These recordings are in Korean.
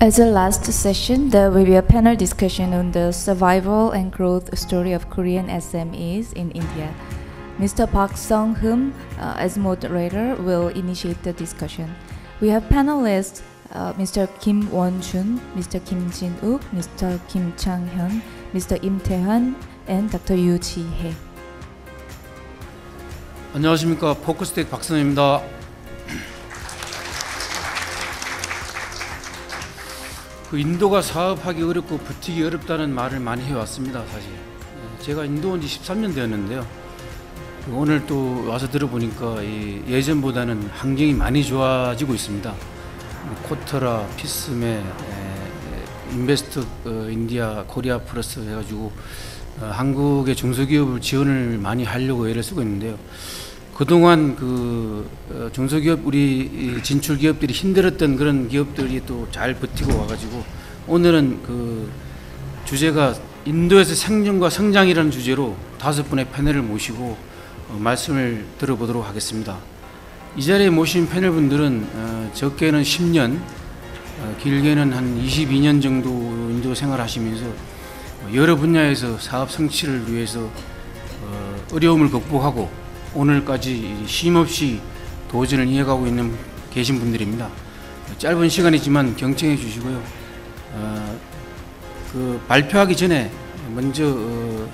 As a last session, there will be a panel discussion on the survival and growth story of Korean SMEs in India. Mr. Park Sung-hoon, as moderator, will initiate the discussion. We have panelists Mr. Kim Won-jun, Mr. Kim Jin-wook, Mr. Kim Chang-hyun, Mr. Im Tae-han, and Dr. Yoo Ji-hae. 안녕하십니까. 포커스텍 박선입니다. 인도가 사업하기 어렵고 버티기 어렵다는 말을 많이 해왔습니다. 사실 제가 인도 온 지 13년 되었는데요. 오늘 또 와서 들어보니까 예전보다는 환경이 많이 좋아지고 있습니다. 코터라, 피스메, 인베스트 인디아, 코리아 플러스 해가지고 한국의 중소기업을 지원을 많이 하려고 애를 쓰고 있는데요. 그동안 중소기업 우리 진출 기업들이 힘들었던 그런 기업들이 또 잘 버티고 와가지고 오늘은 주제가 인도에서 생존과 성장이라는 주제로 5분의 패널을 모시고 말씀을 들어보도록 하겠습니다. 이 자리에 모신 패널분들은 적게는 10년, 길게는 한 22년 정도 인도 생활하시면서 여러 분야에서 사업 성취를 위해서 어려움을 극복하고 오늘까지 쉼없이 도전을 이어가고 계신 분들입니다. 짧은 시간이지만 경청해 주시고요. 발표하기 전에 먼저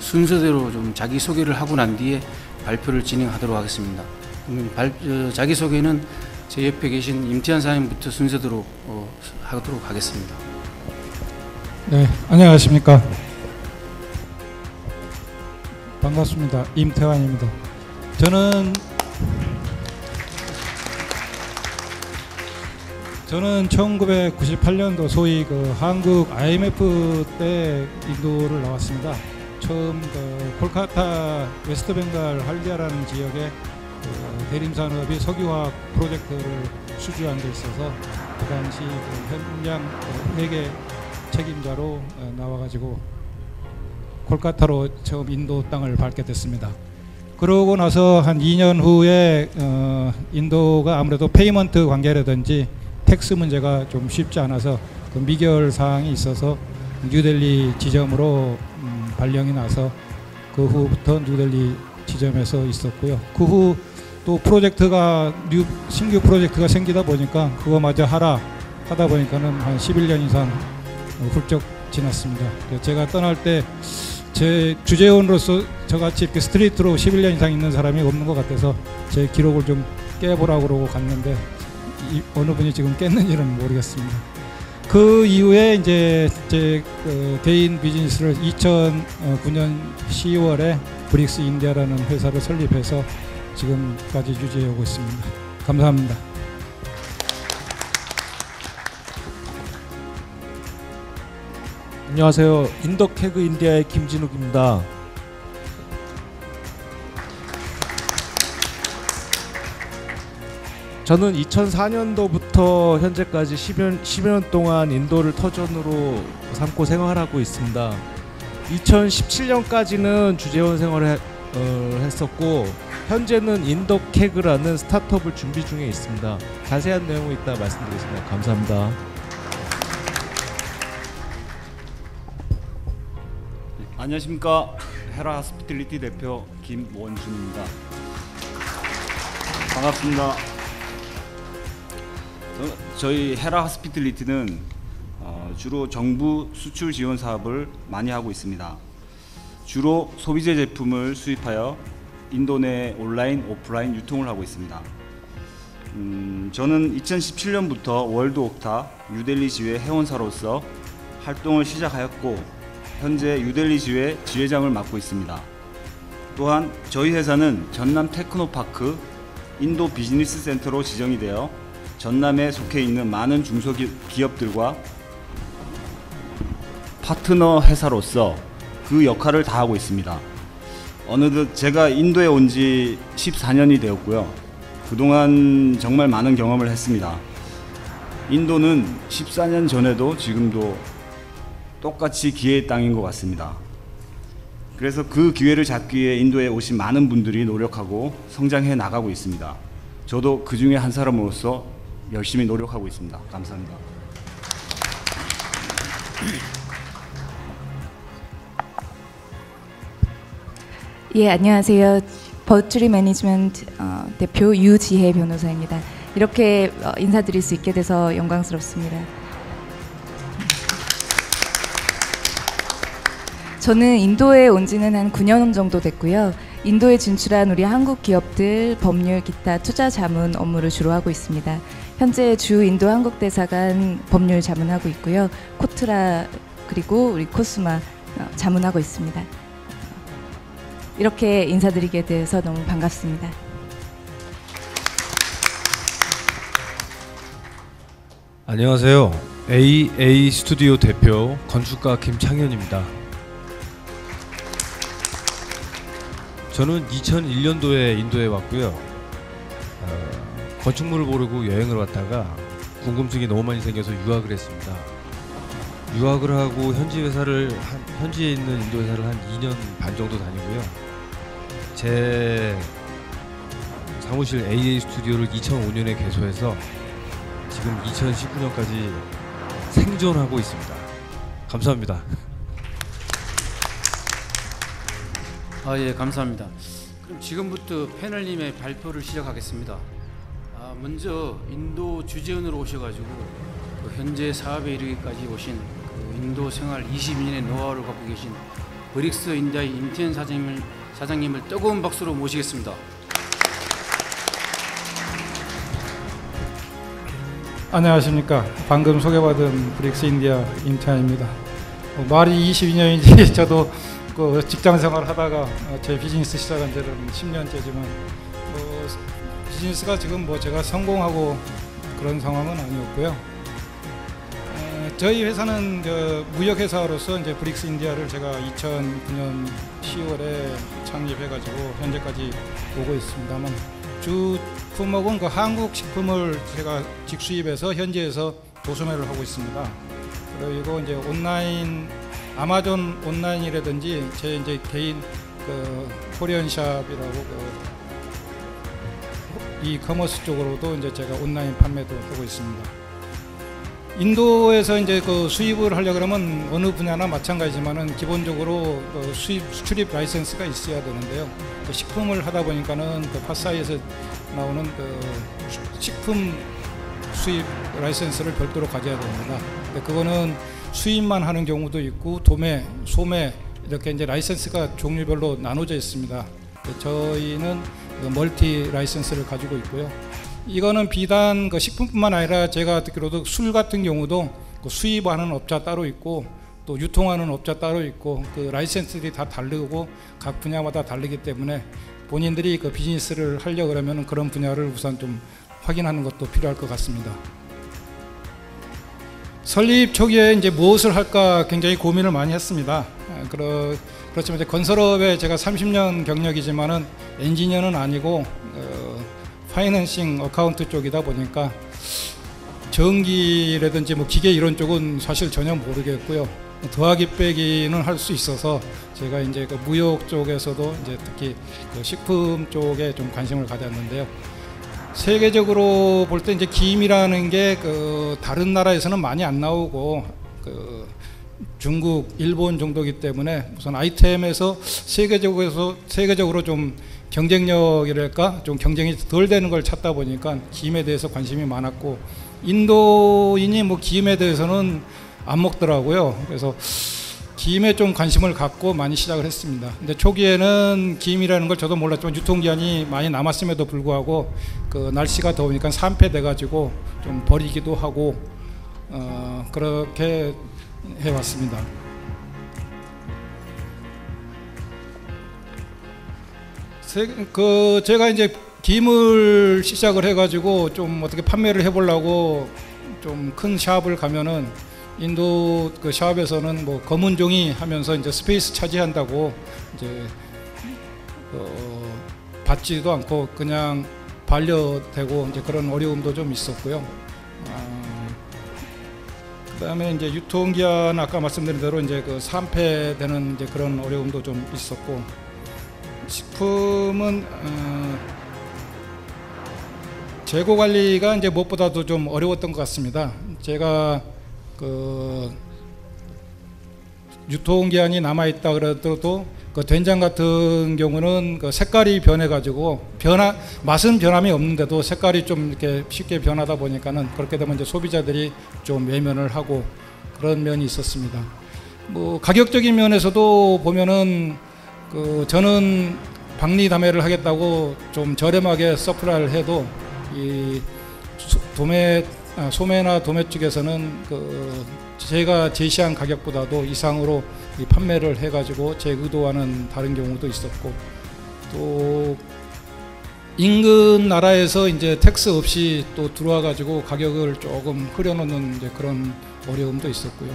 순서대로 좀 자기소개를 하고 난 뒤에 발표를 진행하도록 하겠습니다. 자기소개는 제 옆에 계신 임태환 사장님부터 순서대로 하도록 하겠습니다. 네, 안녕하십니까. 반갑습니다. 임태환입니다. 저는 1998년도 소위 한국 IMF 때 인도를 나왔습니다. 처음 콜카타 웨스트벵갈 할디아라는 지역에 대림산업이 석유화학 프로젝트를 수주한 데 있어서 그 당시 현장 회계 책임자로 나와가지고 콜카타로 처음 인도 땅을 밟게 됐습니다. 그러고 나서 한 2년 후에 인도가 아무래도 페이먼트 관계라든지 텍스 문제가 좀 쉽지 않아서 미결 사항이 있어서 뉴델리 지점으로 발령이 나서 그 후부터 뉴델리 지점에서 있었고요. 그 후 또 신규 프로젝트가 생기다 보니까 그거마저 하다 보니까는 한 11년 이상 훌쩍 지났습니다. 제가 떠날 때 제 주재원으로서 저같이 이렇게 스트레이트로 11년 이상 있는 사람이 없는 것 같아서 제 기록을 좀 깨보라고 그러고 갔는데 어느 분이 지금 깼는지는 모르겠습니다. 그 이후에 이제 제 개인 비즈니스를 2009년 10월에 브릭스 인디아라는 회사를 설립해서 지금까지 유지하고 있습니다. 감사합니다. 안녕하세요. 인더케그 인디아의 김진욱입니다. 저는 2004년도부터 현재까지 10여 년 동안 인도를 터전으로 삼고 생활하고 있습니다. 2017년까지는 주재원 생활을 했었고 현재는 인더케그라는 스타트업을 준비 중에 있습니다. 자세한 내용은 이따 말씀드리겠습니다. 감사합니다. 안녕하십니까. 헤라 하스피틀리티 대표 김원준입니다. 반갑습니다. 저희 헤라 하스피틀리티는 주로 정부 수출 지원 사업을 많이 하고 있습니다. 주로 소비재 제품을 수입하여 인도 내 온라인, 오프라인 유통을 하고 있습니다. 저는 2017년부터 월드 옥타 뉴델리 지회 회원사로서 활동을 시작하였고 현재 뉴델리 지회 지회장을 맡고 있습니다. 또한 저희 회사는 전남 테크노파크 인도 비즈니스 센터로 지정이 되어 전남에 속해 있는 많은 중소기업들과 파트너 회사로서 그 역할을 다하고 있습니다. 어느덧 제가 인도에 온 지 14년이 되었고요. 그동안 정말 많은 경험을 했습니다. 인도는 14년 전에도 지금도 똑같이 기회의 땅인 것 같습니다. 그래서 그 기회를 잡기 위해 인도에 오신 많은 분들이 노력하고 성장해 나가고 있습니다. 저도 그 중에 한 사람으로서 열심히 노력하고 있습니다. 감사합니다. 예, 안녕하세요. 버추리 매니지먼트 대표 유지혜 변호사입니다. 이렇게 인사드릴 수 있게 돼서 영광스럽습니다. 저는 인도에 온 지는 한 9년 정도 됐고요. 인도에 진출한 우리 한국 기업들 법률 기타 투자 자문 업무를 주로 하고 있습니다. 현재 주 인도 한국 대사관 법률 자문하고 있고요. 코트라 그리고 우리 코스마 자문하고 있습니다. 이렇게 인사드리게 돼서 너무 반갑습니다. 안녕하세요. AA 스튜디오 대표 건축가 김창현입니다. 저는 2001년도에 인도에 왔고요. 건축물을 모르고 여행을 왔다가 궁금증이 너무 많이 생겨서 유학을 했습니다. 유학을 하고 현지에 있는 인도 회사를 한 2년 반 정도 다니고요. 제 사무실 AA 스튜디오를 2005년에 개소해서 지금 2019년까지 생존하고 있습니다. 감사합니다. 예, 감사합니다. 그럼 지금부터 패널님의 발표를 시작하겠습니다. 먼저 인도 주재원으로 오셔가지고 현재 사업에 이르기까지 오신 인도 생활 22년의 노하우를 갖고 계신 브릭스 인디아의 임태현 사장님을 뜨거운 박수로 모시겠습니다. 안녕하십니까. 방금 소개받은 브릭스 인디아 임태현입니다. 말이 22년인지 저도 그 직장 생활을 하다가 제 비즈니스 시작한 지는 10년째지만 비즈니스가 지금 제가 성공하고 그런 상황은 아니었고요. 저희 회사는 무역회사로서 이제 브릭스 인디아를 제가 2009년 10월에 창립해가지고 현재까지 오고 있습니다만 주 품목은 그 한국 식품을 제가 직수입해서 현지에서 도소매를 하고 있습니다. 그리고 이제 온라인 아마존 온라인이라든지 제 이제 개인 코리안샵이라고 이커머스 쪽으로도 이제 제가 온라인 판매도 하고 있습니다. 인도에서 이제 수입을 하려 그러면 어느 분야나 마찬가지지만은 기본적으로 수출입 라이센스가 있어야 되는데요. 식품을 하다 보니까는 파사이에서 나오는 식품 수입 라이센스를 별도로 가져야 됩니다. 근데 그거는 수입만 하는 경우도 있고 도매, 소매 이렇게 이제 라이센스가 종류별로 나눠져 있습니다. 저희는 멀티 라이센스를 가지고 있고요. 이거는 비단 식품뿐만 아니라 제가 듣기로도 술 같은 경우도 수입하는 업자 따로 있고 또 유통하는 업자 따로 있고 그 라이센스들이 다 다르고 각 분야마다 다르기 때문에 본인들이 비즈니스를 하려 그러면 그런 분야를 우선 좀 확인하는 것도 필요할 것 같습니다. 설립 초기에 이제 무엇을 할까 굉장히 고민을 많이 했습니다. 그렇지만 이제 건설업에 제가 30년 경력이지만은 엔지니어는 아니고 파이낸싱 어카운트 쪽이다 보니까 전기라든지 기계 이런 쪽은 사실 전혀 모르겠고요. 더하기 빼기는 할 수 있어서 제가 이제 무역 쪽에서도 이제 특히 식품 쪽에 좀 관심을 가졌는데요. 세계적으로 볼 때 이제 김이라는 게 다른 나라에서는 많이 안 나오고 중국, 일본 정도이기 때문에 우선 아이템에서 세계적으로 좀 경쟁력이랄까 좀 경쟁이 덜 되는 걸 찾다 보니까 김에 대해서 관심이 많았고 인도인이 김에 대해서는 안 먹더라고요. 그래서 김에 좀 관심을 갖고 많이 시작을 했습니다. 근데 초기에는 김이라는 걸 저도 몰랐지만 유통기한이 많이 남았음에도 불구하고 날씨가 더우니까 산패돼 가지고 좀 버리기도 하고 그렇게 해왔습니다. 제가 이제 김을 시작을 해가지고 좀 어떻게 판매를 해보려고 좀 큰 샵을 가면은 인도 샵에서는 검은 종이 하면서 이제 스페이스 차지한다고 이제 받지도 않고 그냥 반려되고 이제 그런 어려움도 좀 있었고요. 그다음에 이제 유통기한 아까 말씀드린 대로 이제 산패되는 이제 그런 어려움도 좀 있었고. 식품은 재고 관리가 이제 무엇보다도 좀 어려웠던 것 같습니다. 제가 유통기한이 남아있다 그래도 그 된장 같은 경우는 그 색깔이 변해가지고 맛은 변함이 없는데도 색깔이 좀 이렇게 쉽게 변하다 보니까는 그렇게 되면 이제 소비자들이 좀 외면을 하고 그런 면이 있었습니다. 뭐 가격적인 면에서도 보면은 그 저는 박리담회를 하겠다고 좀 저렴하게 서프라이를 해도 이 소매나 도매 쪽에서는 그 제가 제시한 가격보다도 이상으로 이 판매를 해가지고 제 의도와는 다른 경우도 있었고, 또 인근 나라에서 이제 텍스 없이 또 들어와가지고 가격을 조금 흐려놓는 이제 그런 어려움도 있었고요.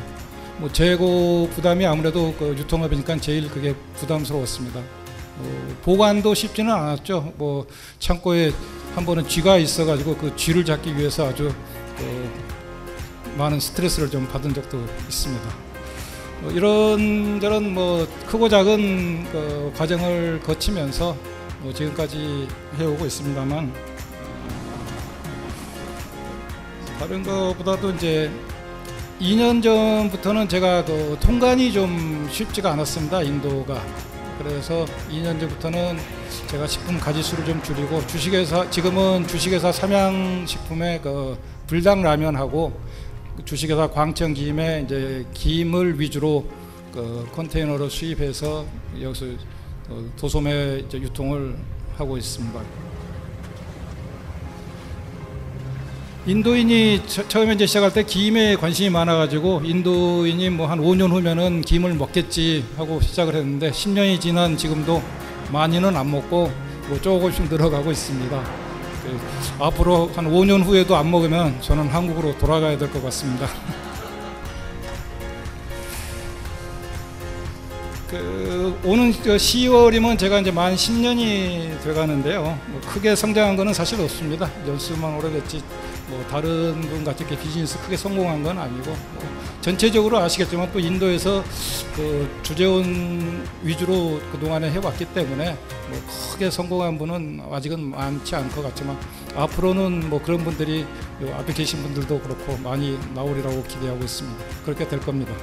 뭐 재고 부담이 아무래도 그 유통업이니까 제일 그게 부담스러웠습니다. 보관도 쉽지는 않았죠. 뭐 창고에 한 번은 쥐가 있어가지고 그 쥐를 잡기 위해서 아주 많은 스트레스를 좀 받은 적도 있습니다. 이런저런 뭐 크고 작은 그 과정을 거치면서 뭐 지금까지 해오고 있습니다만, 다른 것보다도 이제 2년 전부터는 제가 그 통관이 좀 쉽지가 않았습니다. 인도가. 그래서 2년 전부터는 제가 식품 가짓수를 좀 줄이고, 지금은 주식회사 삼양식품의 그 불닭라면하고 주식회사 광천김에 이제 김을 위주로 그 컨테이너로 수입해서 여기서 도소매 이제 유통을 하고 있습니다. 인도인이 처음에 이제 시작할 때 김에 관심이 많아가지고 인도인이 뭐 한 5년 후면은 김을 먹겠지 하고 시작을 했는데 10년이 지난 지금도 많이는 안 먹고 뭐 조금씩 늘어가고 있습니다. 앞으로 한 5년 후에도 안 먹으면 저는 한국으로 돌아가야 될 것 같습니다. 오는 10월이면 제가 이제 만 10년이 돼가는데요. 뭐 크게 성장한 거는 사실 없습니다. 연수만 오래됐지 뭐 다른 분 같이 이렇게 비즈니스 크게 성공한 건 아니고, 전체적으로 아시겠지만 또 인도에서 그 주재원 위주로 그동안에 해왔기 때문에 뭐 크게 성공한 분은 아직은 많지 않을 것 같지만, 앞으로는 뭐 그런 분들이 앞에 계신 분들도 그렇고 많이 나오리라고 기대하고 있습니다. 그렇게 될 겁니다.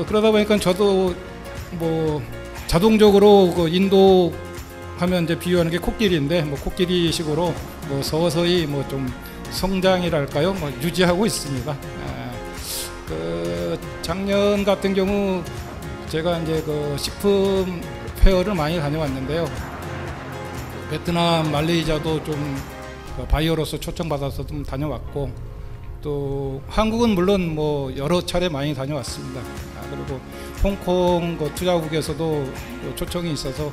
그러다 보니까 저도 뭐 자동적으로 그 인도 하면 이제 비유하는 게 코끼리인데, 뭐 코끼리식으로 뭐 서서히 뭐 좀 성장이랄까요, 뭐 유지하고 있습니다. 그 작년 같은 경우 제가 이제 그 식품 페어를 많이 다녀왔는데요. 베트남, 말레이시아도 좀 바이어로서 초청받아서 좀 다녀왔고, 또 한국은 물론 뭐 여러 차례 많이 다녀왔습니다. 그리고 홍콩 그 투자국에서도 초청이 있어서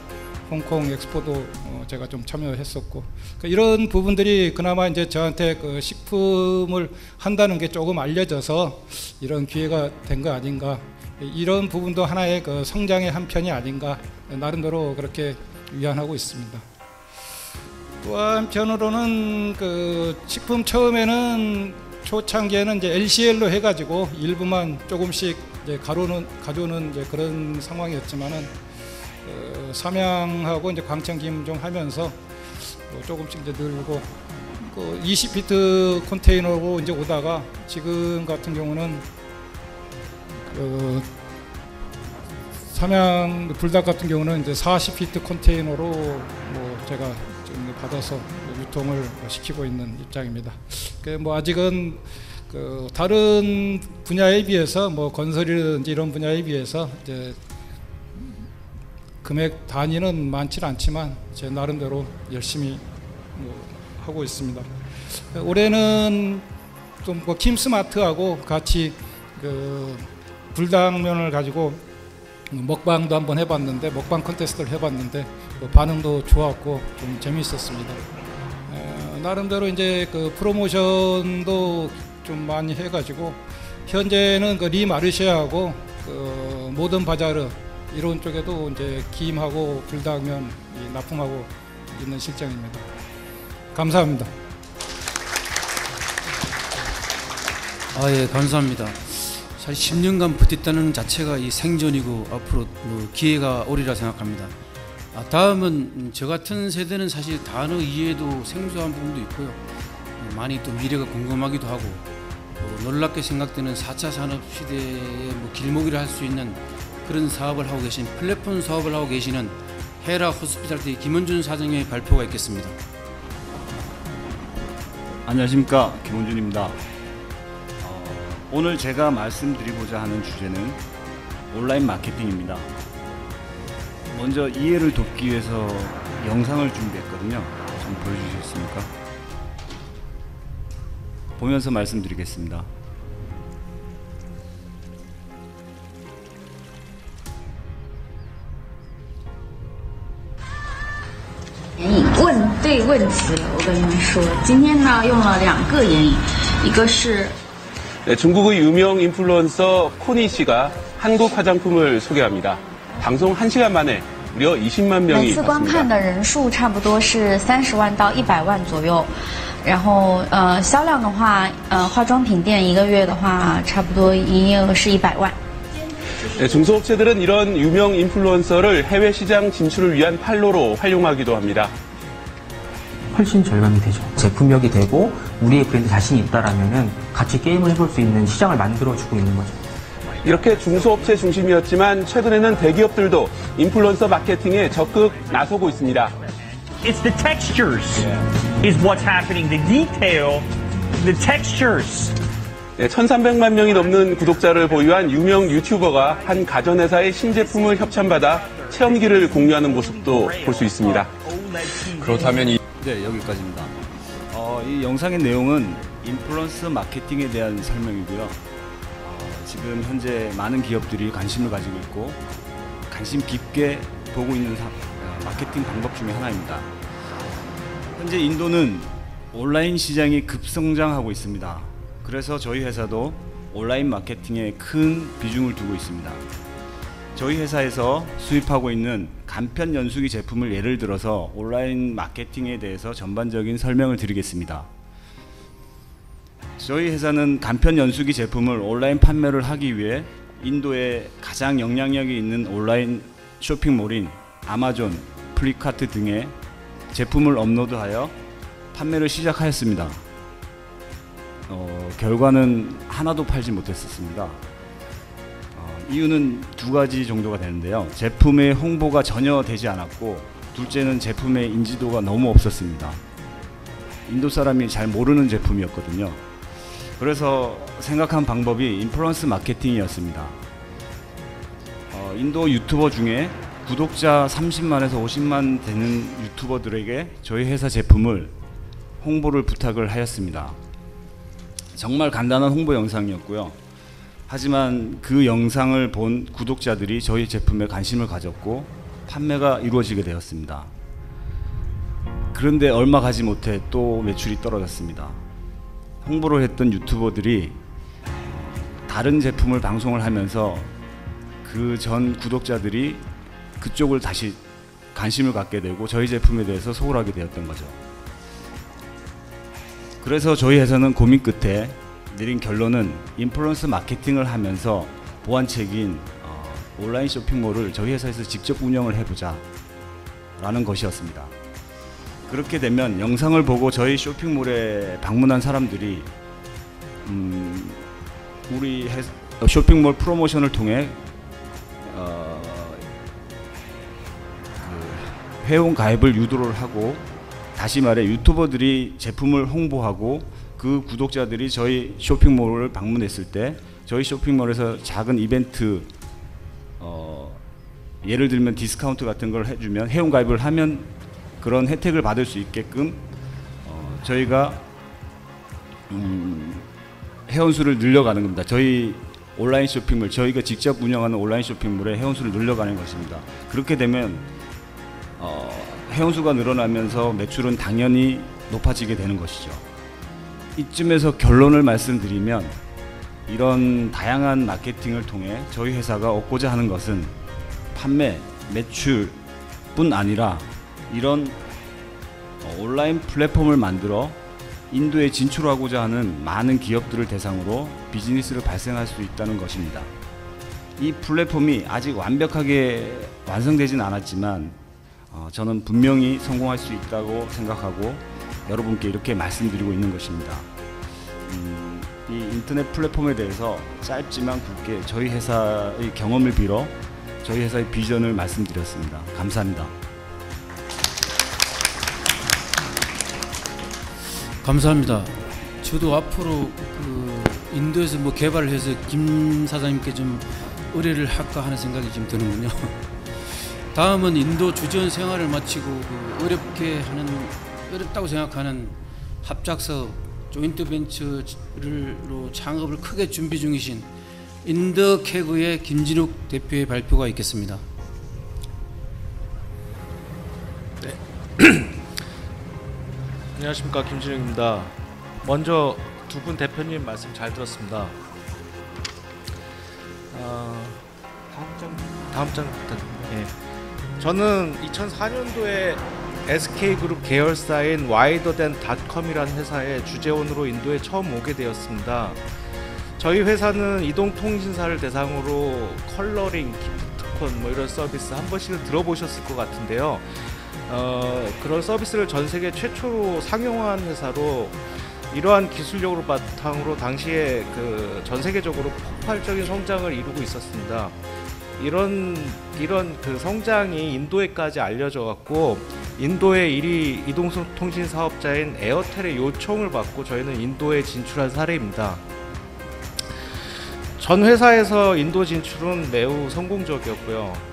홍콩 엑스포도 제가 좀 참여했었고, 이런 부분들이 그나마 이제 저한테 그 식품을 한다는 게 조금 알려져서 이런 기회가 된 거 아닌가, 이런 부분도 하나의 그 성장의 한 편이 아닌가, 나름대로 그렇게 위안하고 있습니다. 또 한편으로는 그 식품 처음에는 초창기에는 이제 LCL로 해가지고 일부만 조금씩 이제 가져오는 이제 그런 상황이었지만은, 삼양하고 이제 광천김 좀 하면서 조금씩 이제 늘고, 20피트 컨테이너로 이제 오다가 지금 같은 경우는 삼양 불닭 같은 경우는 이제 40피트 컨테이너로 뭐 제가 지금 받아서 유통을 시키고 있는 입장입니다. 뭐 아직은 그 다른 분야에 비해서 뭐 건설이라든지 이런 분야에 비해서 이제 금액 단위는 많지는 않지만 제 나름대로 열심히 뭐 하고 있습니다. 올해는 좀 뭐 킴스마트하고 같이 그 불닭면을 가지고 먹방도 한번 해봤는데, 먹방 컨테스트를 해봤는데 반응도 좋았고 좀 재미있었습니다. 나름대로 이제 그 프로모션도 좀 많이 해가지고 현재는 그 리마르쉐하고 그 모던 바자르 이런 쪽에도 이제 김하고 불닭면 납품하고 있는 실정입니다. 감사합니다. 예, 감사합니다. 사실 10년간 버텼다는 자체가 이 생존이고 앞으로 뭐 기회가 오리라 생각합니다. 다음은 저 같은 세대는 사실 단어 이해도 생소한 부분도 있고요. 많이 또 미래가 궁금하기도 하고, 또 놀랍게 생각되는 4차 산업 시대의 뭐 길목이라 할 수 있는 그런 사업을 하고 계신 플랫폼 사업을 하고 계시는 헤라 호스피탈티 김원준 사장님의 발표가 있겠습니다. 안녕하십니까, 김원준입니다. 오늘 제가 말씀드리고자 하는 주제는 온라인 마케팅입니다. 먼저 이해를 돕기 위해서 영상을 준비했거든요. 좀 보여주시겠습니까? 보면서 말씀드리겠습니다.问对问题，我跟你们说，今天呢用了2个眼影，一个是 네, 중국의 유명 인플루언서 코니 씨가 한국 화장품을 소개합니다. 방송 1시간 만에 무려 20만 每 명이 次观看 봤습니다. 的人数差不多是30万到100万左右，然后销量的话，化妆品店1个月的话，差不多营业额是100万。 네, 중소업체들은 이런 유명 인플루언서를 해외 시장 진출을 위한 판로로 활용하기도 합니다. 훨씬 절감이 되죠. 제품력이 되고 우리의 브랜드 자신이 있다라면은 같이 게임을 해볼 수 있는 시장을 만들어주고 있는 거죠. 이렇게 중소업체 중심이었지만 최근에는 대기업들도 인플루언서 마케팅에 적극 나서고 있습니다. It's the textures is what's happening. The detail, the textures. 네, 1300만 명이 넘는 구독자를 보유한 유명 유튜버가 한 가전회사의 신제품을 협찬받아 체험기를 공유하는 모습도 볼 수 있습니다. 그렇다면 네, 여기까지입니다. 이 영상의 내용은 인플루언서 마케팅에 대한 설명이고요. 지금 현재 많은 기업들이 관심을 가지고 있고 관심 깊게 보고 있는 마케팅 방법 중에 하나입니다. 현재 인도는 온라인 시장이 급성장하고 있습니다. 그래서 저희 회사도 온라인 마케팅에 큰 비중을 두고 있습니다. 저희 회사에서 수입하고 있는 간편 연수기 제품을 예를 들어서 온라인 마케팅에 대해서 전반적인 설명을 드리겠습니다. 저희 회사는 간편 연수기 제품을 온라인 판매를 하기 위해 인도에 가장 영향력이 있는 온라인 쇼핑몰인 아마존, 플리카트 등에 제품을 업로드하여 판매를 시작하였습니다. 결과는 하나도 팔지 못했었습니다. 이유는 2가지 정도가 되는데요. 제품의 홍보가 전혀 되지 않았고, 둘째는 제품의 인지도가 너무 없었습니다. 인도 사람이 잘 모르는 제품이었거든요. 그래서 생각한 방법이 인플루언스 마케팅이었습니다. 인도 유튜버 중에 구독자 30만에서 50만 되는 유튜버들에게 저희 회사 제품을 홍보를 부탁을 하였습니다. 정말 간단한 홍보 영상이었고요. 하지만 그 영상을 본 구독자들이 저희 제품에 관심을 가졌고 판매가 이루어지게 되었습니다. 그런데 얼마 가지 못해 또 매출이 떨어졌습니다. 홍보를 했던 유튜버들이 다른 제품을 방송을 하면서 그 전 구독자들이 그쪽을 다시 관심을 갖게 되고 저희 제품에 대해서 소홀하게 되었던 거죠. 그래서 저희 회사는 고민 끝에 내린 결론은 인플루언서 마케팅을 하면서 보완책인 온라인 쇼핑몰을 저희 회사에서 직접 운영을 해보자 라는 것이었습니다. 그렇게 되면 영상을 보고 저희 쇼핑몰에 방문한 사람들이 우리 쇼핑몰 프로모션을 통해 회원 가입을 유도를 하고, 다시 말해 유튜버들이 제품을 홍보하고 그 구독자들이 저희 쇼핑몰을 방문했을 때 저희 쇼핑몰에서 작은 이벤트, 예를 들면 디스카운트 같은 걸 해주면, 회원 가입을 하면 그런 혜택을 받을 수 있게끔 저희가 회원수를 늘려가는 겁니다. 저희 온라인 쇼핑몰, 저희가 직접 운영하는 온라인 쇼핑몰의 회원수를 늘려가는 것입니다. 그렇게 되면 회원수가 늘어나면서 매출은 당연히 높아지게 되는 것이죠. 이쯤에서 결론을 말씀드리면, 이런 다양한 마케팅을 통해 저희 회사가 얻고자 하는 것은 판매, 매출뿐 아니라 이런 온라인 플랫폼을 만들어 인도에 진출하고자 하는 많은 기업들을 대상으로 비즈니스를 발생할 수 있다는 것입니다. 이 플랫폼이 아직 완벽하게 완성되진 않았지만 저는 분명히 성공할 수 있다고 생각하고 여러분께 이렇게 말씀드리고 있는 것입니다. 이 인터넷 플랫폼에 대해서 짧지만 굵게 저희 회사의 경험을 빌어 저희 회사의 비전을 말씀드렸습니다. 감사합니다. 감사합니다. 저도 앞으로 인도에서 뭐 개발을 해서 김 사장님께 좀 의뢰를 할까 하는 생각이 좀 드는군요. 다음은 인도 주재원 생활을 마치고 어렵다고 생각하는 합작사업 조인트 벤처로 창업을 크게 준비 중이신 인더케그의 김진욱 대표의 발표가 있겠습니다. 네. 안녕하십니까, 김진욱입니다. 먼저 두 분 대표님 말씀 잘 들었습니다. 다음 장 부탁드립니다. 예. 저는 2004년도에 SK그룹 계열사인 widerthan.com이라는 회사의 주재원으로 인도에 처음 오게 되었습니다. 저희 회사는 이동통신사를 대상으로 컬러링, 기프트콘 뭐 이런 서비스 한 번씩은 들어보셨을 것 같은데요. 그런 서비스를 전 세계 최초로 상용화한 회사로 이러한 기술력으로 바탕으로 당시에 전 세계적으로 폭발적인 성장을 이루고 있었습니다. 이런 그 성장이 인도에까지 알려져 갖고 인도의 1위 이동통신 사업자인 에어텔의 요청을 받고 저희는 인도에 진출한 사례입니다. 전 회사에서 인도 진출은 매우 성공적이었고요.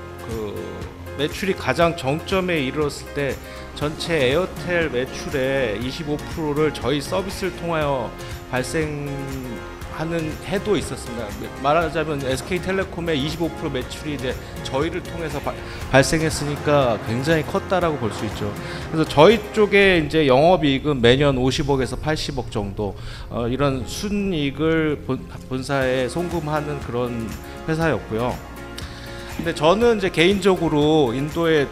매출이 가장 정점에 이르렀을 때 전체 에어텔 매출의 25%를 저희 서비스를 통하여 발생하는 해도 있었습니다. 말하자면 SK텔레콤의 25% 매출이 이제 저희를 통해서 발생했으니까 굉장히 컸다라고 볼 수 있죠. 그래서 저희 쪽에 이제 영업이익은 매년 50억에서 80억 정도 이런 순이익을 본사에 송금하는 그런 회사였고요. 근데 저는 이제 개인적으로 인도의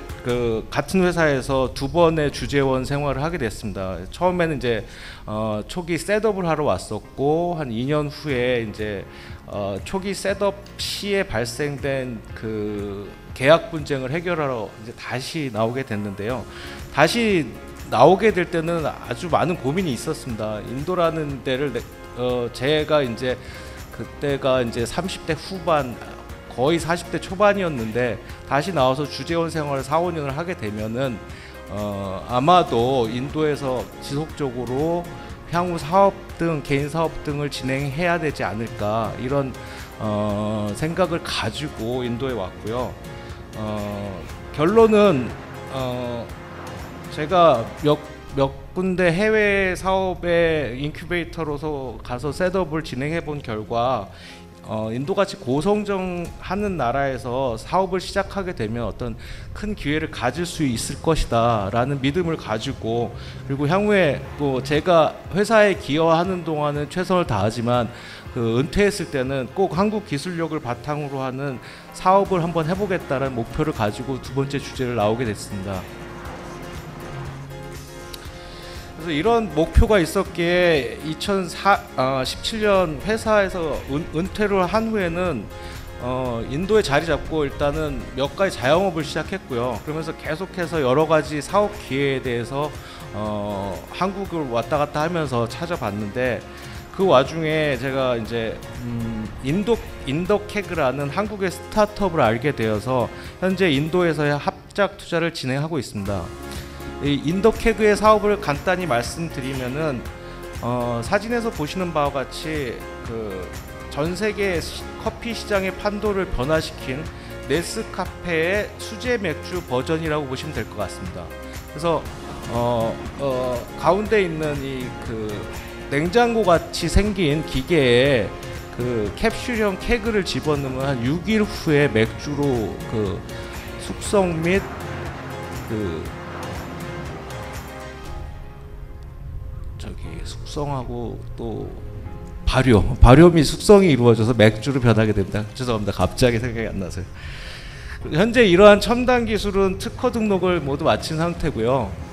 같은 회사에서 두 번의 주재원 생활을 하게 됐습니다. 처음에는 이제 초기 셋업을 하러 왔었고 한 2년 후에 이제 초기 셋업 시에 발생된 계약 분쟁을 해결하러 이제 다시 나오게 됐는데요. 다시 나오게 될 때는 아주 많은 고민이 있었습니다. 인도라는 데를 제가 이제 그때가 이제 30대 후반 거의 40대 초반이었는데 다시 나와서 주재원 생활을 4, 5년을 하게 되면은 아마도 인도에서 지속적으로 향후 사업 등 개인 사업 등을 진행해야 되지 않을까 이런 생각을 가지고 인도에 왔고요. 결론은 제가 몇 군데 해외 사업에 인큐베이터로서 가서 셋업을 진행해 본 결과 인도같이 고성장하는 나라에서 사업을 시작하게 되면 어떤 큰 기회를 가질 수 있을 것이다 라는 믿음을 가지고, 그리고 향후에 뭐 제가 회사에 기여하는 동안은 최선을 다하지만 은퇴했을 때는 꼭 한국 기술력을 바탕으로 하는 사업을 한번 해보겠다는 목표를 가지고 두 번째 주제를 나오게 됐습니다. 그래서 이런 목표가 있었기에 2017년 회사에서 은퇴를 한 후에는 인도에 자리 잡고 일단은 몇 가지 자영업을 시작했고요. 그러면서 계속해서 여러 가지 사업 기회에 대해서 한국을 왔다 갔다 하면서 찾아봤는데, 그 와중에 제가 이제 인더케그라는 한국의 스타트업을 알게 되어서 현재 인도에서의 합작 투자를 진행하고 있습니다. 이 인더케그의 사업을 간단히 말씀드리면은 사진에서 보시는 바와 같이 전 세계 커피 시장의 판도를 변화시킨 네스카페의 수제 맥주 버전이라고 보시면 될 것 같습니다. 그래서 가운데 있는 이 냉장고 같이 생긴 기계에 캡슐형 케그를 집어넣으면 한 6일 후에 맥주로 숙성 및 숙성하고 또 발효 및 숙성이 이루어져서 맥주로 변하게 됩니다. 죄송합니다. 갑자기 생각이 안 나서요. 현재 이러한 첨단 기술은 특허 등록을 모두 마친 상태고요.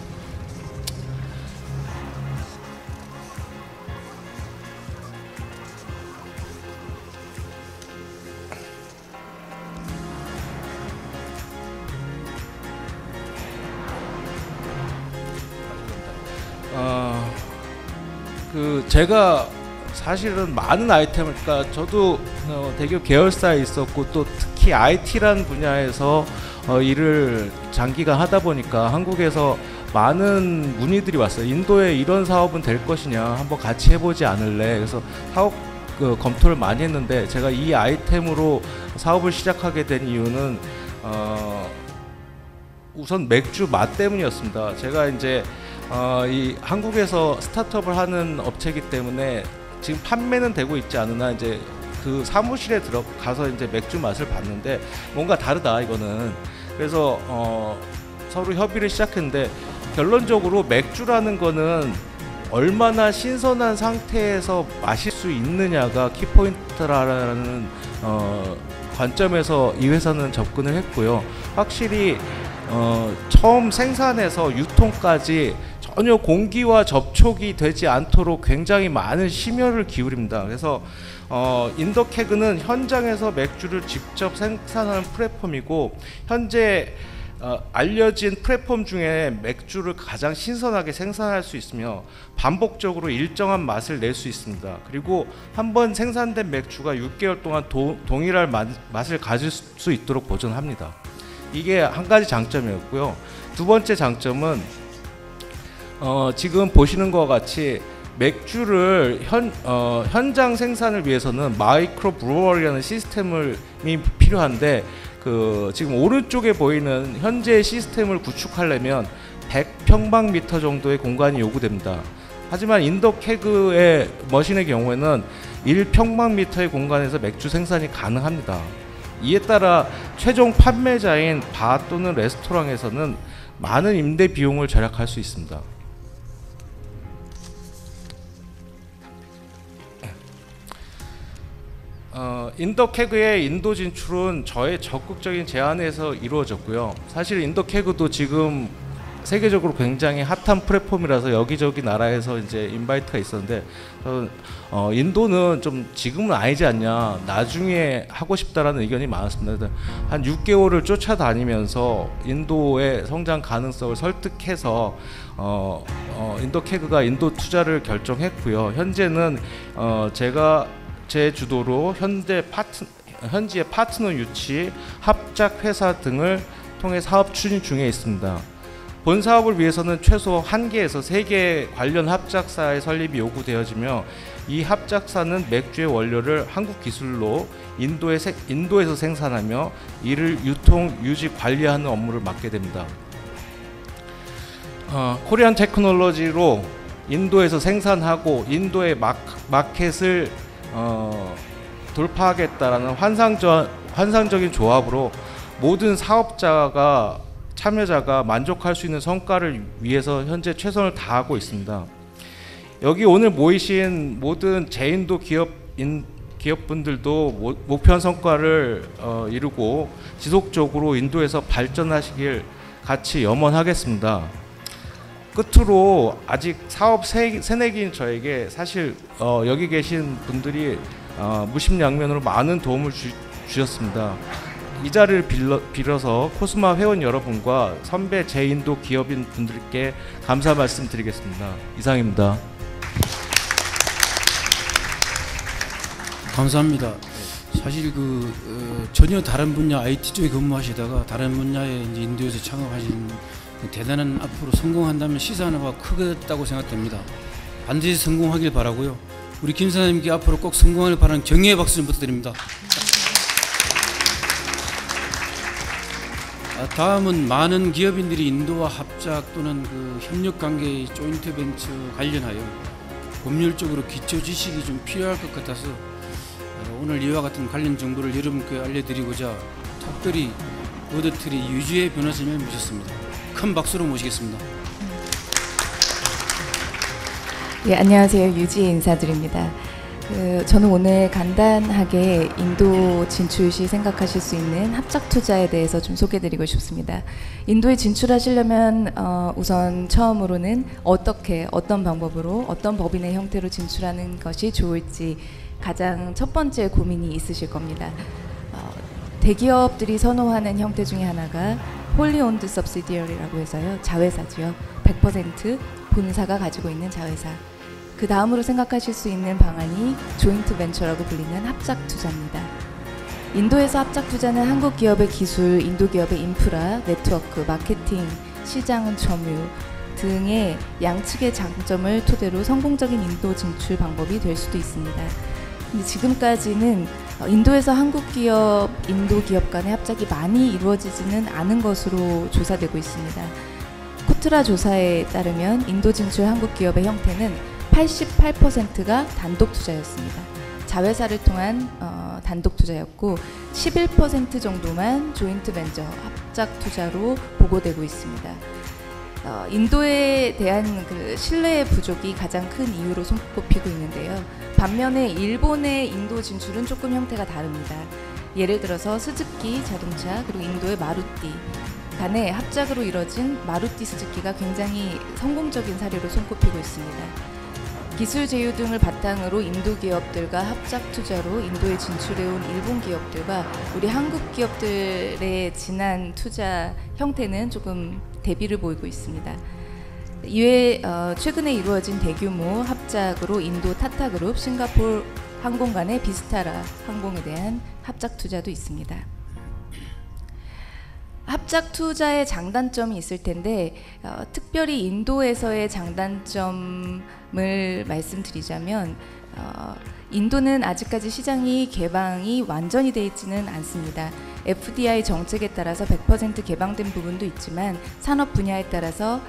제가 사실은 많은 아이템을, 그러니까 저도 대기업 계열사에 있었고 또 특히 IT라는 분야에서 일을 장기간 하다 보니까 한국에서 많은 문의들이 왔어요. 인도에 이런 사업은 될 것이냐, 한번 같이 해보지 않을래. 그래서 사업 검토를 많이 했는데, 제가 이 아이템으로 사업을 시작하게 된 이유는 우선 맥주 맛 때문이었습니다. 제가 이제 이 한국에서 스타트업을 하는 업체이기 때문에 지금 판매는 되고 있지 않으나 이제 그 사무실에 들어가서 이제 맥주 맛을 봤는데 뭔가 다르다 이거는. 그래서 서로 협의를 시작했는데, 결론적으로 맥주라는 거는 얼마나 신선한 상태에서 마실 수 있느냐가 키포인트라는 관점에서 이 회사는 접근을 했고요. 확실히 처음 생산해서 유통까지 전혀 공기와 접촉이 되지 않도록 굉장히 많은 심혈을 기울입니다. 그래서 인더케그는 현장에서 맥주를 직접 생산하는 플랫폼이고, 현재 알려진 플랫폼 중에 맥주를 가장 신선하게 생산할 수 있으며 반복적으로 일정한 맛을 낼 수 있습니다. 그리고 한번 생산된 맥주가 6개월 동안 동일한 맛을 가질 수 있도록 보존합니다. 이게 한 가지 장점이었고요. 두 번째 장점은 지금 보시는 것과 같이 맥주를 현장 생산을 위해서는 마이크로 브루어리라는 시스템이 필요한데, 지금 오른쪽에 보이는 현재 시스템을 구축하려면 100평방미터 정도의 공간이 요구됩니다. 하지만 인더케그의 머신의 경우에는 1평방미터의 공간에서 맥주 생산이 가능합니다. 이에 따라 최종 판매자인 바 또는 레스토랑에서는 많은 임대 비용을 절약할 수 있습니다. 인더케그의 인도 진출은 저의 적극적인 제안에서 이루어졌고요. 사실 인더케그도 지금 세계적으로 굉장히 핫한 플랫폼이라서 여기저기 나라에서 이제 인바이트가 있었는데, 인도는 좀 지금은 아니지 않냐, 나중에 하고 싶다라는 의견이 많았습니다. 한 6개월을 쫓아다니면서 인도의 성장 가능성을 설득해서 인더케그가 인도 투자를 결정했고요. 현재는 제가 제 주도로 현지의 파트너 유치, 합작 회사 등을 통해 사업 추진 중에 있습니다. 본 사업을 위해서는 최소 1개에서 3개 관련 합작사의 설립이 요구되어지며, 이 합작사는 맥주의 원료를 한국 기술로 인도에서 생산하며 이를 유통, 유지, 관리하는 업무를 맡게 됩니다. 코리안 테크놀로지로 인도에서 생산하고 인도의 마켓을 돌파하겠다라는 환상적인 조합으로 모든 참여자가 만족할 수 있는 성과를 위해서 현재 최선을 다하고 있습니다. 여기 오늘 모이신 모든 제인도 기업분들도 목표한 성과를 이루고 지속적으로 인도에서 발전하시길 같이 염원하겠습니다. 끝으로 아직 사업 새내기인 저에게 사실 여기 계신 분들이 무심양면으로 많은 도움을 주셨습니다. 이 자리를 빌어서 코스마 회원 여러분과 선배 제인도 기업인 분들께 감사 말씀드리겠습니다. 이상입니다. 감사합니다. 사실 전혀 다른 분야 IT 쪽에 근무하시다가 다른 분야에 이제 인도에서 창업하신 대단한, 앞으로 성공한다면 시사하는 바가 크겠다고 생각됩니다. 반드시 성공하길 바라고요. 우리 김 사장님께 앞으로 꼭 성공하길 바라는 격려의 박수 좀 부탁드립니다. 다음은 많은 기업인들이 인도와 합작 또는 협력 관계의 조인트 벤처 관련하여 법률적으로 기초 지식이 좀 필요할 것 같아서 오늘 이와 같은 관련 정보를 여러분께 알려드리고자 특별히 워드트리 유지혜 변호사님을 모셨습니다. 큰 박수로 모시겠습니다. 예, 안녕하세요. 유지혜 인사드립니다. 저는 오늘 간단하게 인도 진출 시 생각하실 수 있는 합작 투자에 대해서 좀 소개드리고 싶습니다. 인도에 진출하시려면 우선 처음으로는 어떤 방법으로, 어떤 법인의 형태로 진출하는 것이 좋을지 가장 첫 번째 고민이 있으실 겁니다. 대기업들이 선호하는 형태 중에 하나가 홀리 온드 subsidiary라고 해서요, 자회사지요. 100% 본사가 가지고 있는 자회사. 그 다음으로 생각하실 수 있는 방안이 조인트 벤처라고 불리는 합작 투자입니다. 인도에서 합작 투자는 한국 기업의 기술, 인도 기업의 인프라, 네트워크, 마케팅, 시장 점유 등의 양측의 장점을 토대로 성공적인 인도 진출 방법이 될 수도 있습니다. 근데 지금까지는 인도에서 한국 기업, 인도 기업 간의 합작이 많이 이루어지지는 않은 것으로 조사되고 있습니다. 코트라 조사에 따르면 인도 진출 한국 기업의 형태는 88%가 단독 투자였습니다. 자회사를 통한 단독 투자였고 11% 정도만 조인트 벤처 합작 투자로 보고되고 있습니다. 인도에 대한 그 신뢰의 부족이 가장 큰 이유로 손꼽히고 있는데요. 반면에 일본의 인도 진출은 조금 형태가 다릅니다. 예를 들어서 스즈키 자동차 그리고 인도의 마루띠 간의 합작으로 이뤄진 마루띠 스즈키가 굉장히 성공적인 사례로 손꼽히고 있습니다. 기술 제휴 등을 바탕으로 인도 기업들과 합작 투자로 인도에 진출해온 일본 기업들과 우리 한국 기업들의 지난 투자 형태는 조금 대비를 보이고 있습니다. 이외에 최근에 이루어진 대규모 합작으로 인도 타타그룹, 싱가포르 항공 간의 비스타라 항공에 대한 합작 투자도 있습니다. 합작 투자의 장단점이 있을 텐데 특별히 인도에서의 장단점을 말씀드리자면 인도는 아직까지 시장이 개방이 완전히 되어 있지는 않습니다. FDI 정책에 따라서 100% 개방된 부분도 있지만 산업 분야에 따라서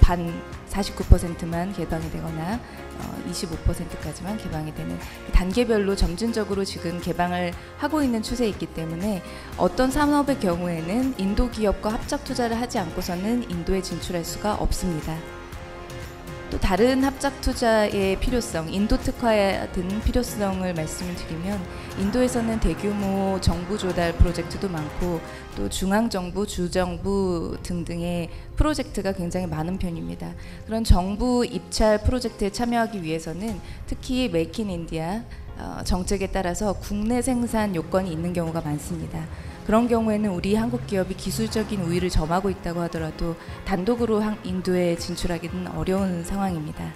반 49%만 개방이 되거나 25%까지만 개방이 되는 단계별로 점진적으로 지금 개방을 하고 있는 추세에 있기 때문에 어떤 산업의 경우에는 인도 기업과 합작 투자를 하지 않고서는 인도에 진출할 수가 없습니다. 또 다른 합작 투자의 필요성, 인도 특화에 든 필요성을 말씀을 드리면 인도에서는 대규모 정부 조달 프로젝트도 많고 또 중앙정부, 주정부 등등의 프로젝트가 굉장히 많은 편입니다. 그런 정부 입찰 프로젝트에 참여하기 위해서는 특히 메이크 인 인디아 정책에 따라서 국내 생산 요건이 있는 경우가 많습니다. 그런 경우에는 우리 한국 기업이 기술적인 우위를 점하고 있다고 하더라도 단독으로 인도에 진출하기는 어려운 상황입니다.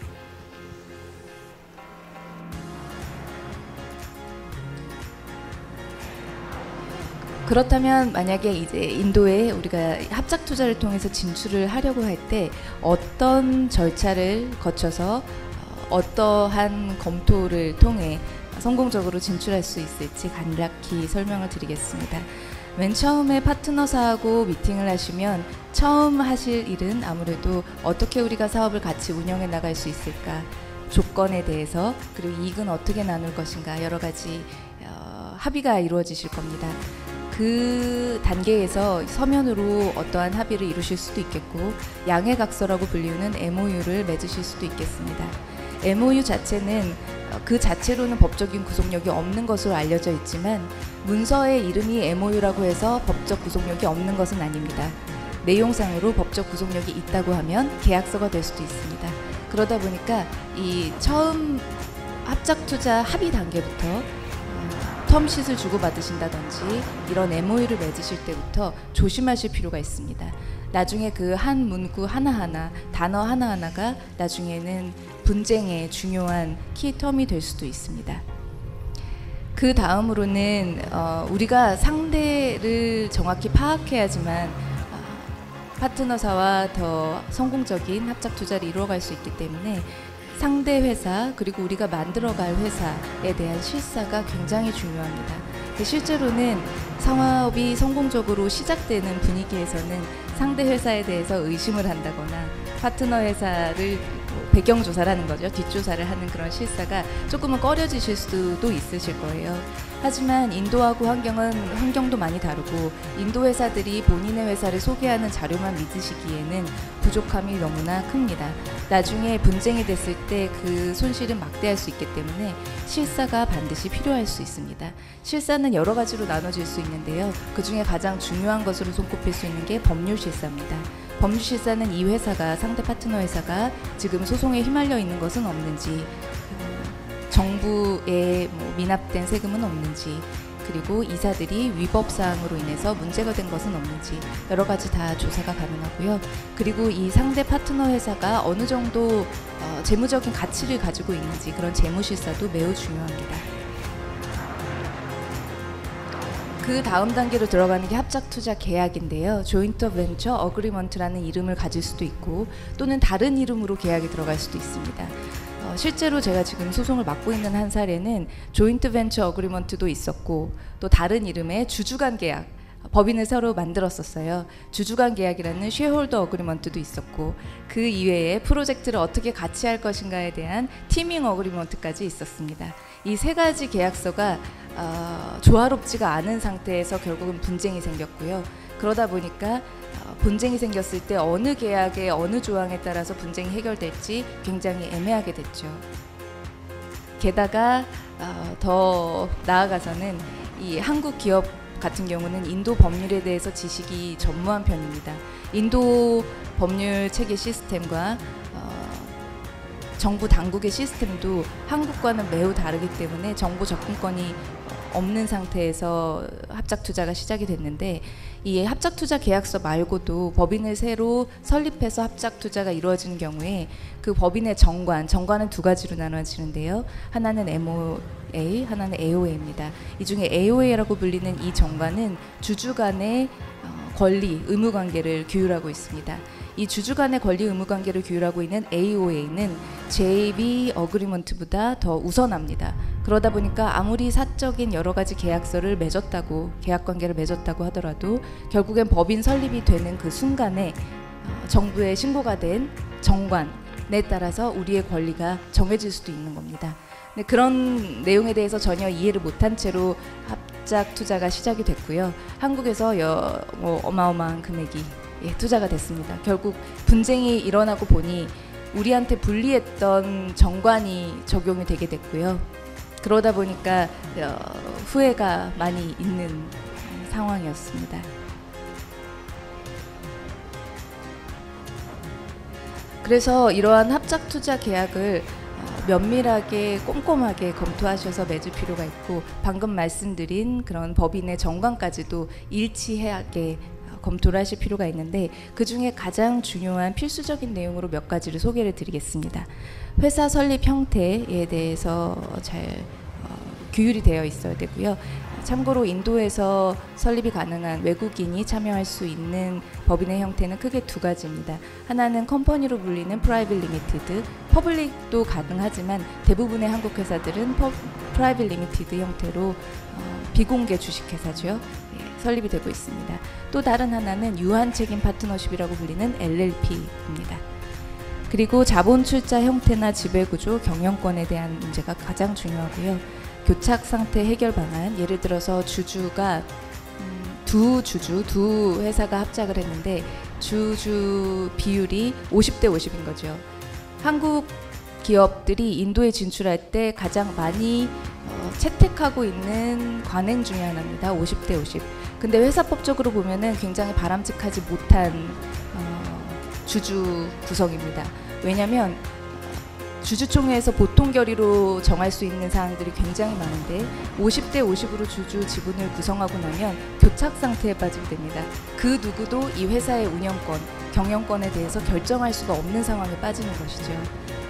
그렇다면 만약에 이제 인도에 우리가 합작 투자를 통해서 진출을 하려고 할 때 어떤 절차를 거쳐서 어떠한 검토를 통해 성공적으로 진출할 수 있을지 간략히 설명을 드리겠습니다. 맨 처음에 파트너사하고 미팅을 하시면 처음 하실 일은 아무래도 어떻게 우리가 사업을 같이 운영해 나갈 수 있을까, 조건에 대해서, 그리고 이익은 어떻게 나눌 것인가, 여러 가지 합의가 이루어지실 겁니다. 그 단계에서 서면으로 어떠한 합의를 이루실 수도 있겠고 양해각서라고 불리우는 MOU를 맺으실 수도 있겠습니다. MOU 자체는 그 자체로는 법적인 구속력이 없는 것으로 알려져 있지만 문서의 이름이 MOU라고 해서 법적 구속력이 없는 것은 아닙니다. 내용상으로 법적 구속력이 있다고 하면 계약서가 될 수도 있습니다. 그러다 보니까 이 처음 합작 투자 합의 단계부터 텀쉿을 주고받으신다든지 이런 MOU를 맺으실 때부터 조심하실 필요가 있습니다. 나중에 그 한 문구 하나하나, 단어 하나하나가 나중에는 분쟁의 중요한 키텀이 될 수도 있습니다. 그 다음으로는 우리가 상대를 정확히 파악해야지만 파트너사와 더 성공적인 합작 투자를 이루어갈 수 있기 때문에 상대 회사 그리고 우리가 만들어갈 회사에 대한 실사가 굉장히 중요합니다. 실제로는 사업이 성공적으로 시작되는 분위기에서는 상대 회사에 대해서 의심을 한다거나 파트너 회사를 배경조사를 하는 거죠. 뒷조사를 하는 그런 실사가 조금은 꺼려지실 수도 있으실 거예요. 하지만 인도하고 환경도 많이 다르고 인도 회사들이 본인의 회사를 소개하는 자료만 믿으시기에는 부족함이 너무나 큽니다. 나중에 분쟁이 됐을 때 그 손실은 막대할 수 있기 때문에 실사가 반드시 필요할 수 있습니다. 실사는 여러 가지로 나눠질 수 있는데요. 그 중에 가장 중요한 것으로 손꼽힐 수 있는 게 법률 실사입니다. 법률 실사는 이 회사가, 상대 파트너 회사가 지금 소송에 휘말려 있는 것은 없는지, 정부에 미납된 세금은 없는지, 그리고 이사들이 위법 사항으로 인해서 문제가 된 것은 없는지 여러 가지 다 조사가 가능하고요. 그리고 이 상대 파트너 회사가 어느 정도 재무적인 가치를 가지고 있는지 그런 재무실사도 매우 중요합니다. 그 다음 단계로 들어가는 게 합작투자 계약인데요. 조인트 벤처 어그리먼트라는 이름을 가질 수도 있고 또는 다른 이름으로 계약이 들어갈 수도 있습니다. 실제로 제가 지금 소송을 맡고 있는 한 사례는 조인트 벤처 어그리먼트도 있었고 또 다른 이름의 주주간 계약, 법인을 새로 만들었었어요. 주주간 계약이라는 쉐어홀더 어그리먼트도 있었고 그 이외에 프로젝트를 어떻게 같이 할 것인가에 대한 티밍 어그리먼트까지 있었습니다. 이 세 가지 계약서가 조화롭지가 않은 상태에서 결국은 분쟁이 생겼고요. 그러다 보니까 분쟁이 생겼을 때 어느 계약의 어느 조항에 따라서 분쟁이 해결될지 굉장히 애매하게 됐죠. 게다가 더 나아가서는 이 한국 기업 같은 경우는 인도 법률에 대해서 지식이 전무한 편입니다. 인도 법률 체계 시스템과 정부 당국의 시스템도 한국과는 매우 다르기 때문에 정보 접근권이 없는 상태에서 합작투자가 시작이 됐는데 이 합작투자 계약서 말고도 법인을 새로 설립해서 합작투자가 이루어지는 경우에 그 법인의 정관은 두 가지로 나눠지는데요. 하나는 MOA, 하나는 AOA입니다. 이 중에 AOA라고 불리는 이 정관은 주주 간의 권리, 의무 관계를 규율하고 있습니다. 이 주주 간의 권리 의무 관계를 규율하고 있는 AOA는 JV 어그리먼트보다 더 우선합니다. 그러다 보니까 아무리 사적인 여러 가지 계약서를 맺었다고 계약 관계를 맺었다고 하더라도 결국엔 법인 설립이 되는 그 순간에 정부에 신고가 된 정관에 따라서 우리의 권리가 정해질 수도 있는 겁니다. 근데 그런 내용에 대해서 전혀 이해를 못한 채로 합작 투자가 시작이 됐고요. 한국에서 어마어마한 금액이 투자가 됐습니다. 결국 분쟁이 일어나고 보니 우리한테 불리했던 정관이 적용이 되게 됐고요. 그러다 보니까 후회가 많이 있는 상황이었습니다. 그래서 이러한 합작투자 계약을 면밀하게 꼼꼼하게 검토하셔서 맺을 필요가 있고 방금 말씀드린 그런 법인의 정관까지도 일치하게 검토를 하실 필요가 있는데 그중에 가장 중요한 필수적인 내용으로 몇 가지를 소개를 드리겠습니다. 회사 설립 형태에 대해서 잘 규율이 되어 있어야 되고요. 참고로 인도에서 설립이 가능한 외국인이 참여할 수 있는 법인의 형태는 크게 두 가지입니다. 하나는 컴퍼니로 불리는 프라이빗 리미티드, 퍼블릭도 가능하지만 대부분의 한국 회사들은 프라이빗 리미티드 형태로 비공개 주식회사죠. 설립이 되고 있습니다. 또 다른 하나는 유한책임 파트너십이라고 불리는 LLP입니다. 그리고 자본 출자 형태나 지배구조, 경영권에 대한 문제가 가장 중요하고요. 교착 상태 해결 방안, 예를 들어서 주주가 두 회사가 합작을 했는데 주주 비율이 50대 50인 거죠. 한국 기업들이 인도에 진출할 때 가장 많이 채택하고 있는 관행 중에 하나입니다. 50대 50. 근데 회사법적으로 보면은 굉장히 바람직하지 못한 주주 구성입니다. 왜냐하면 주주총회에서 보통 결의로 정할 수 있는 사항들이 굉장히 많은데 50대 50으로 주주 지분을 구성하고 나면 교착 상태에 빠지게 됩니다. 그 누구도 이 회사의 운영권, 경영권에 대해서 결정할 수가 없는 상황에 빠지는 것이죠.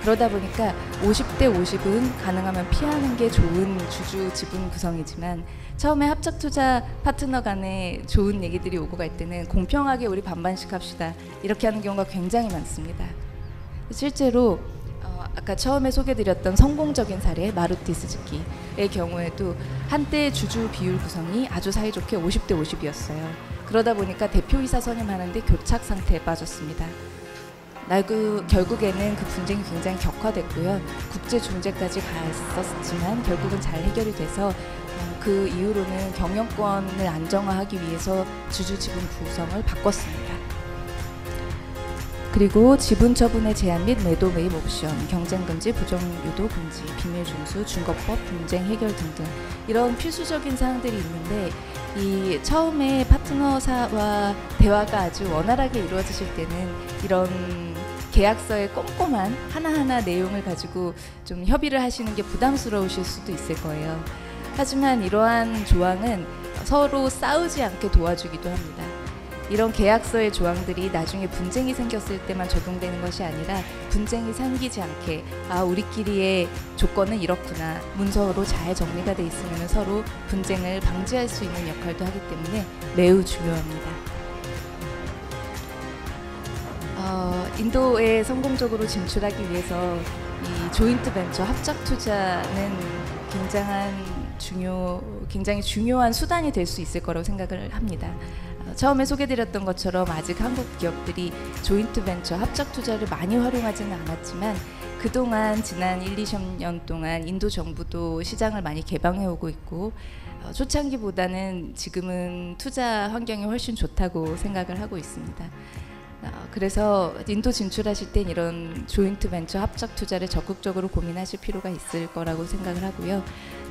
그러다 보니까 50대 50은 가능하면 피하는 게 좋은 주주 지분 구성이지만 처음에 합작투자 파트너 간에 좋은 얘기들이 오고 갈 때는 공평하게 우리 반반씩 합시다 이렇게 하는 경우가 굉장히 많습니다. 실제로 아까 처음에 소개드렸던 성공적인 사례 마루티 스즈키의 경우에도 한때 주주 비율 구성이 아주 사이좋게 50대 50이었어요. 그러다 보니까 대표이사 선임하는데 교착 상태에 빠졌습니다. 결국에는 그 분쟁이 굉장히 격화됐고요. 국제중재까지 갔었지만 결국은 잘 해결이 돼서 그 이후로는 경영권을 안정화하기 위해서 주주 지분 구성을 바꿨습니다. 그리고 지분 처분의 제한 및 매도 매입 옵션, 경쟁 금지, 부정 유도 금지, 비밀 준수, 준거법, 분쟁 해결 등등 이런 필수적인 사항들이 있는데 이 처음에 파트너사와 대화가 아주 원활하게 이루어지실 때는 이런 계약서의 꼼꼼한 하나하나 내용을 가지고 좀 협의를 하시는 게 부담스러우실 수도 있을 거예요. 하지만 이러한 조항은 서로 싸우지 않게 도와주기도 합니다. 이런 계약서의 조항들이 나중에 분쟁이 생겼을 때만 적용되는 것이 아니라 분쟁이 생기지 않게 우리끼리의 조건은 이렇구나 문서로 잘 정리가 돼 있으면 서로 분쟁을 방지할 수 있는 역할도 하기 때문에 매우 중요합니다. 인도에 성공적으로 진출하기 위해서 이 조인트 벤처 합작 투자는 굉장히 중요한 수단이 될 수 있을 거라고 생각을 합니다. 처음에 소개드렸던 것처럼 아직 한국 기업들이 조인트 벤처 합작 투자를 많이 활용하지는 않았지만 그동안 지난 1-2년 동안 인도 정부도 시장을 많이 개방해 오고 있고 초창기보다는 지금은 투자 환경이 훨씬 좋다고 생각을 하고 있습니다. 그래서 인도 진출하실 땐 이런 조인트 벤처 합작 투자를 적극적으로 고민하실 필요가 있을 거라고 생각을 하고요.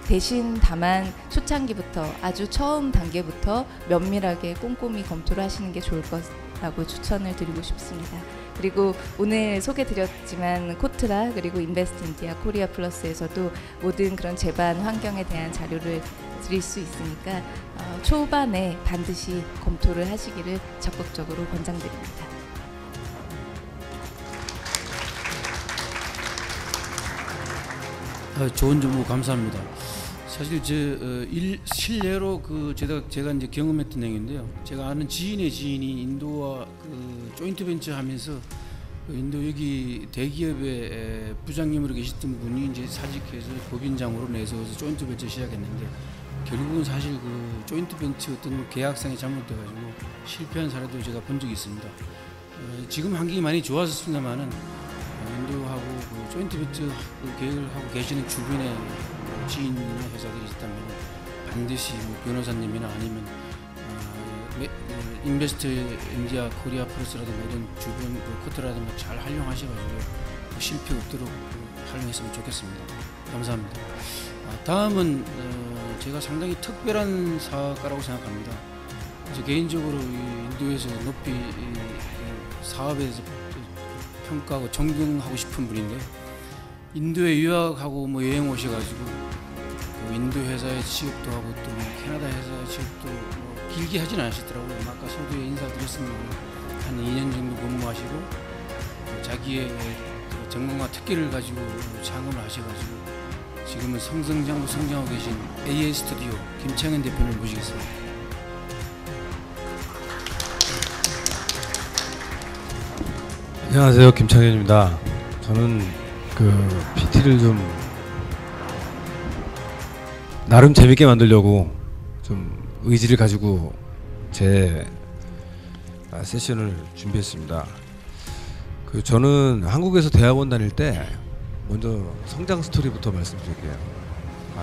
대신 다만 초창기부터 아주 처음 단계부터 면밀하게 꼼꼼히 검토를 하시는 게 좋을 거라고 추천을 드리고 싶습니다. 그리고 오늘 소개드렸지만 코트라 그리고 인베스트 인디아 코리아 플러스에서도 모든 그런 제반 환경에 대한 자료를 드릴 수 있으니까 초반에 반드시 검토를 하시기를 적극적으로 권장드립니다. 좋은 정보 감사합니다. 사실 실례로 제가 이제 경험했던 내용인데요. 제가 아는 지인의 지인이 인도와 조인트 벤처 하면서 인도 여기 대기업의 부장님으로 계셨던 분이 이제 사직해서 법인장으로 내서 조인트 벤처 시작했는데 결국은 사실 조인트 벤처 어떤 계약상이 잘못돼가지고 실패한 사례도 제가 본 적이 있습니다. 지금 환경이 많이 좋아졌습니다만은 인도하고 조인트 벤처 계획을 하고 계시는 주변에 지인이나 회사들이 있다면 반드시 변호사님이나 아니면 인베스트 인디아 코리아 플러스라든가 이런 주변 코트라든가 잘 활용하셔가지고 실패 없도록 활용했으면 좋겠습니다. 감사합니다. 다음은 제가 상당히 특별한 사업가라고 생각합니다. 개인적으로 인도에서 높이 사업에 대해서 평가하고 존경하고 싶은 분인데 인도에 유학하고 여행 오셔가지고 인도 회사에 취업도 하고 또 캐나다 회사에 취업도 길게 하진 않으시더라고요. 아까 서두에 인사드렸습니다. 한 2년 정도 근무하시고 자기의 전공과 특기를 가지고 창업을 하셔가지고 지금은 성장하고 계신 AN 스튜디오 김창현 대표를 모시겠습니다. 안녕하세요, 김창현입니다. 저는 PT를 좀 나름 재밌게 만들려고 좀 의지를 가지고 제 세션을 준비했습니다. 저는 한국에서 대학원 다닐 때 먼저 성장 스토리부터 말씀드릴게요.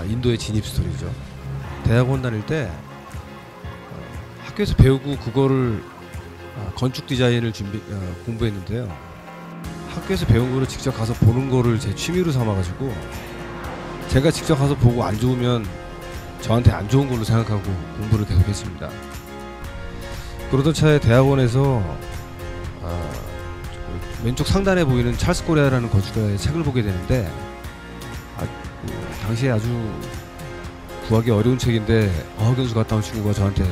인도의 진입 스토리죠. 대학원 다닐 때 학교에서 배우고 그거를 건축 디자인을 공부했는데요. 학교에서 배운 거를 직접 가서 보는 거를 제 취미로 삼아가지고 제가 직접 가서 보고 안 좋으면 저한테 안 좋은 걸로 생각하고 공부를 계속했습니다. 그러던 차에 대학원에서 왼쪽 상단에 보이는 찰스 코리아라는 건축가의 책을 보게 되는데 당시에 아주 구하기 어려운 책인데 어학연수 갔다 온 친구가 저한테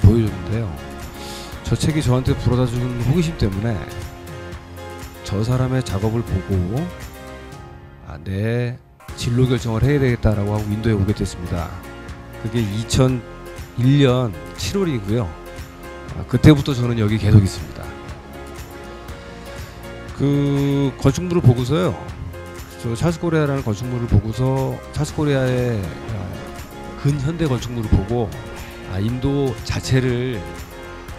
보여줬는데요. 저 책이 저한테 불어다준 호기심 때문에 저 사람의 작업을 보고 내 진로 결정을 해야 되겠다라고 하고 인도에 오게 됐습니다. 그게 2001년 7월이고요. 그때부터 저는 여기 계속 있습니다. 그 건축물을 보고서요. 저 찰스 코리아라는 건축물을 보고서 찰스 코리아의 근현대 건축물을 보고 인도 자체를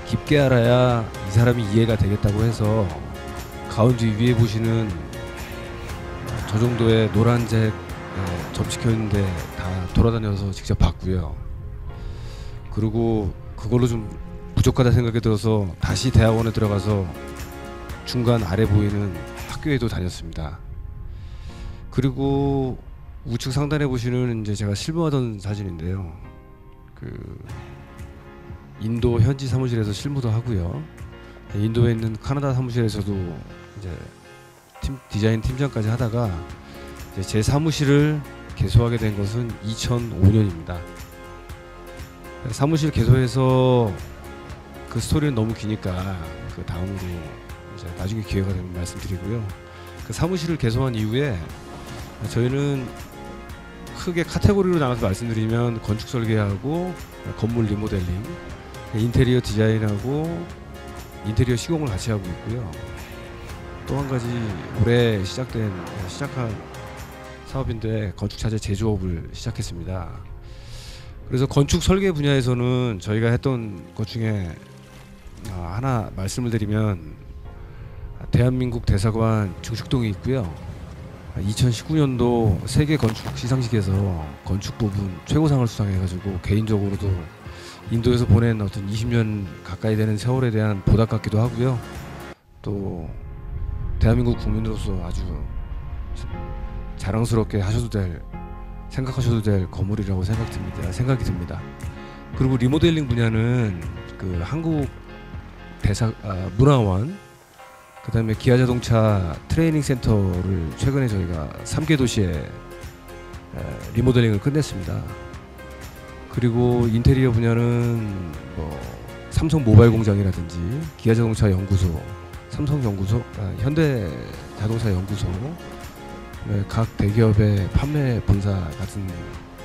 깊게 알아야 이 사람이 이해가 되겠다고 해서 가운데 위에 보시는 저 정도의 노란색 점찍혀 있는데 다 돌아다녀서 직접 봤고요. 그리고 그걸로 좀 부족하다 생각이 들어서 다시 대학원에 들어가서 중간 아래 보이는 학교에도 다녔습니다. 그리고 우측 상단에 보시는 이제 제가 실무하던 사진인데요. 인도 현지 사무실에서 실무도 하고요. 인도에 있는 카나다 사무실에서도 이제 디자인 팀장까지 하다가 이제 제 사무실을 개소하게 된 것은 2005년입니다. 사무실 개소해서 그 스토리는 너무 기니까 그 다음으로 이제 나중에 기회가 되면 말씀드리고요. 그 사무실을 개소한 이후에 저희는 크게 카테고리로 나눠서 말씀드리면 건축 설계하고 건물 리모델링, 인테리어 디자인하고 인테리어 시공을 같이 하고 있고요. 또 한 가지 올해 시작한 사업인데 건축 자재 제조업을 시작했습니다. 그래서 건축 설계 분야에서는 저희가 했던 것 중에 하나 말씀을 드리면 대한민국 대사관 중식동에 있고요. 2019년도 세계 건축 시상식에서 건축 부분 최고상을 수상해가지고 개인적으로도 인도에서 보낸 어떤 20년 가까이 되는 세월에 대한 보답 같기도 하고요. 또 대한민국 국민으로서 아주 자랑스럽게 생각하셔도 될 건물이라고 생각이 듭니다. 그리고 리모델링 분야는 그 한국 문화원, 그다음에 기아자동차 트레이닝 센터를 최근에 저희가 3개 도시에 리모델링을 끝냈습니다. 그리고 인테리어 분야는 뭐 삼성 모바일 공장이라든지 기아자동차 연구소, 삼성 연구소, 현대자동차 연구소, 각 대기업의 판매 본사 같은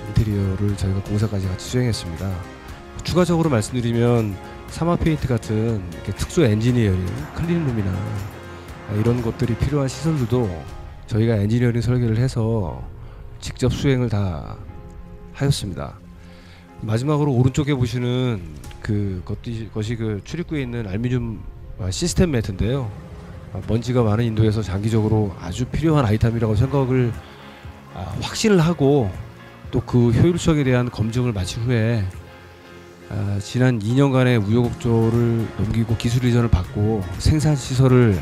인테리어를 저희가 공사까지 같이 수행했습니다. 추가적으로 말씀드리면 사마페인트 같은 특수 엔지니어링, 클린룸이나 이런 것들이 필요한 시설들도 저희가 엔지니어링 설계를 해서 직접 수행을 다 하였습니다. 마지막으로 오른쪽에 보시는 것이 그 출입구에 있는 알루미늄 시스템 매트인데요. 먼지가 많은 인도에서 장기적으로 아주 필요한 아이템이라고 생각을 확신을 하고 또 그 효율성에 대한 검증을 마친 후에 지난 2년간의 우여곡절을 넘기고 기술 이전을 받고 생산 시설을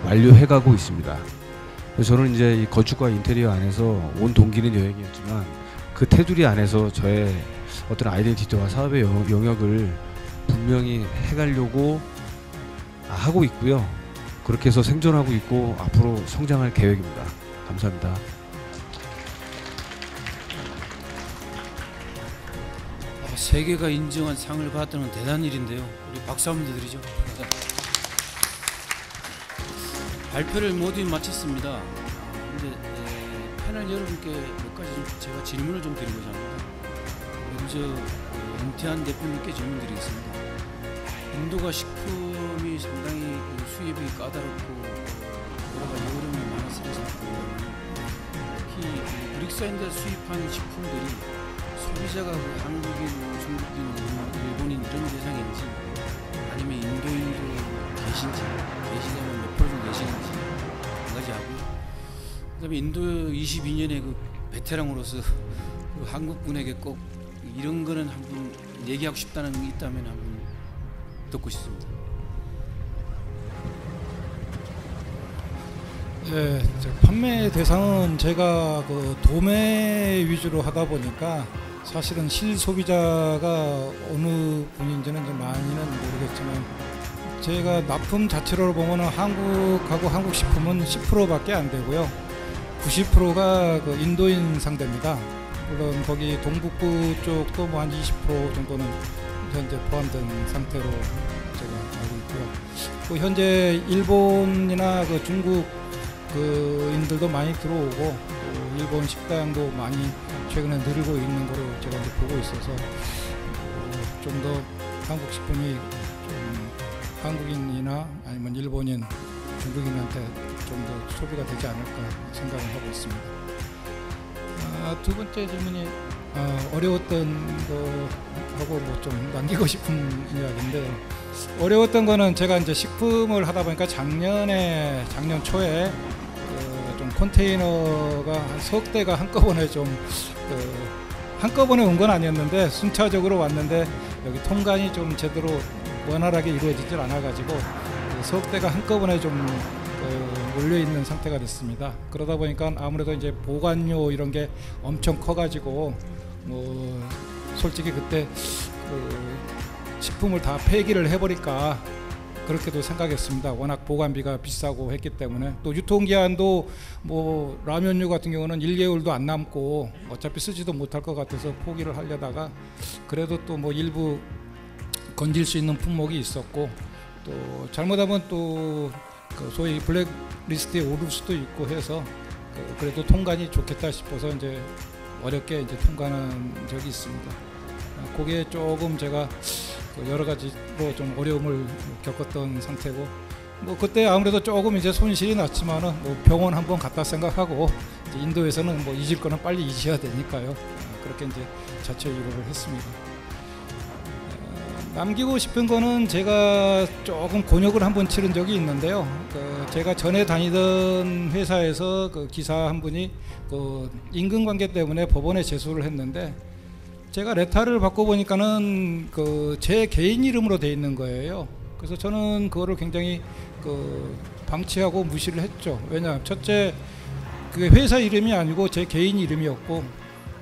완료해가고 있습니다. 그래서 저는 이제 이 건축과 인테리어 안에서 온 동기는 여행이었지만 그 테두리 안에서 저의 어떤 아이덴티티와 사업의 영역을 분명히 해가려고 하고 있고요. 그렇게 해서 생존하고 있고 앞으로 성장할 계획입니다. 감사합니다. 세계가 인정한 상을 받는 대단한 일인데요. 우리 박수 한번 드리죠. 발표를 모두 마쳤습니다. 근데 패널 여러분께 몇 가지 제가 질문을 좀 드리고자 합니다. 먼저 은퇴한 대표님께 질문드리겠습니다. 인도가 식품이 상당히 수입이 까다롭고 여러 가지 어려움이 많았을 텐데 특히 브릭스인데 수입한 식품들이 소비자가 한국인, 중국인, 일본인 이런 대상인지 아니면 인도인도 계시다면 몇 프로 정도 계시는지 한 가지 하고요. 그다음에 인도 22년의 그 베테랑으로서 그 한국분에게 꼭 이런 거는 한번 얘기하고 싶다는 게 있다면 한번 듣고 싶습니다. 네, 판매 대상은 제가 그 도매 위주로 하다 보니까 사실은 실소비자가 어느 분인지는 좀 많이는 모르겠지만 제가 납품 자체로 보면 한국하고 한국 식품은 10%밖에 안 되고요. 90%가 그 인도인 상대입니다. 물론 거기 동북부 쪽도 뭐 한 20% 정도는 현재 포함된 상태로 제가 알고 있고요. 또 현재 일본이나 그 중국 그 인들도 많이 들어오고 또 일본 식당도 많이 최근에 늘고 있는 거로 제가 이제 보고 있어서 좀 더 한국 식품이 좀 한국인이나 아니면 일본인, 중국인한테 좀 더 소비가 되지 않을까 생각을 하고 있습니다. 두 번째 질문이 어려웠던 거하고 뭐 좀 남기고 싶은 이야기인데 어려웠던 거는 제가 이제 식품을 하다 보니까 작년 초에 좀 컨테이너가 한 석 대가 한꺼번에 좀 한꺼번에 온 건 아니었는데 순차적으로 왔는데 여기 통관이 좀 제대로 원활하게 이루어지질 않아가지고 석 대가 한꺼번에 좀 몰려 있는 상태가 됐습니다. 그러다 보니까 아무래도 이제 보관료 이런 게 엄청 커가지고 뭐 솔직히 그때 식품을 다 폐기를 해버릴까 그렇게도 생각했습니다. 워낙 보관비가 비싸고 했기 때문에. 또 유통기한도 뭐 라면류 같은 경우는 1개월도 안 남고 어차피 쓰지도 못할 것 같아서 포기를 하려다가 그래도 또 뭐 일부 건질 수 있는 품목이 있었고, 또 잘못하면 또 그 소위 블랙리스트에 오를 수도 있고 해서 그래도 통관이 좋겠다 싶어서 이제 어렵게 이제 통관한 적이 있습니다. 그게 조금 제가 여러 가지로 좀 어려움을 겪었던 상태고, 뭐 그때 아무래도 조금 이제 손실이 났지만은 뭐 병원 한번 갔다 생각하고, 이제 인도에서는 뭐 잊을 거는 빨리 잊어야 되니까요. 그렇게 이제 자체 유로를 했습니다. 남기고 싶은 거는 제가 조금 곤욕을 한번 치른 적이 있는데요. 제가 전에 다니던 회사에서 그 기사 한 분이 그 인근관계 때문에 법원에 제소를 했는데, 제가 레타를 바꿔보니까는 그 제 개인 이름으로 돼 있는 거예요. 그래서 저는 그거를 굉장히 그 방치하고 무시를 했죠. 왜냐, 첫째 그게 회사 이름이 아니고 제 개인 이름이었고,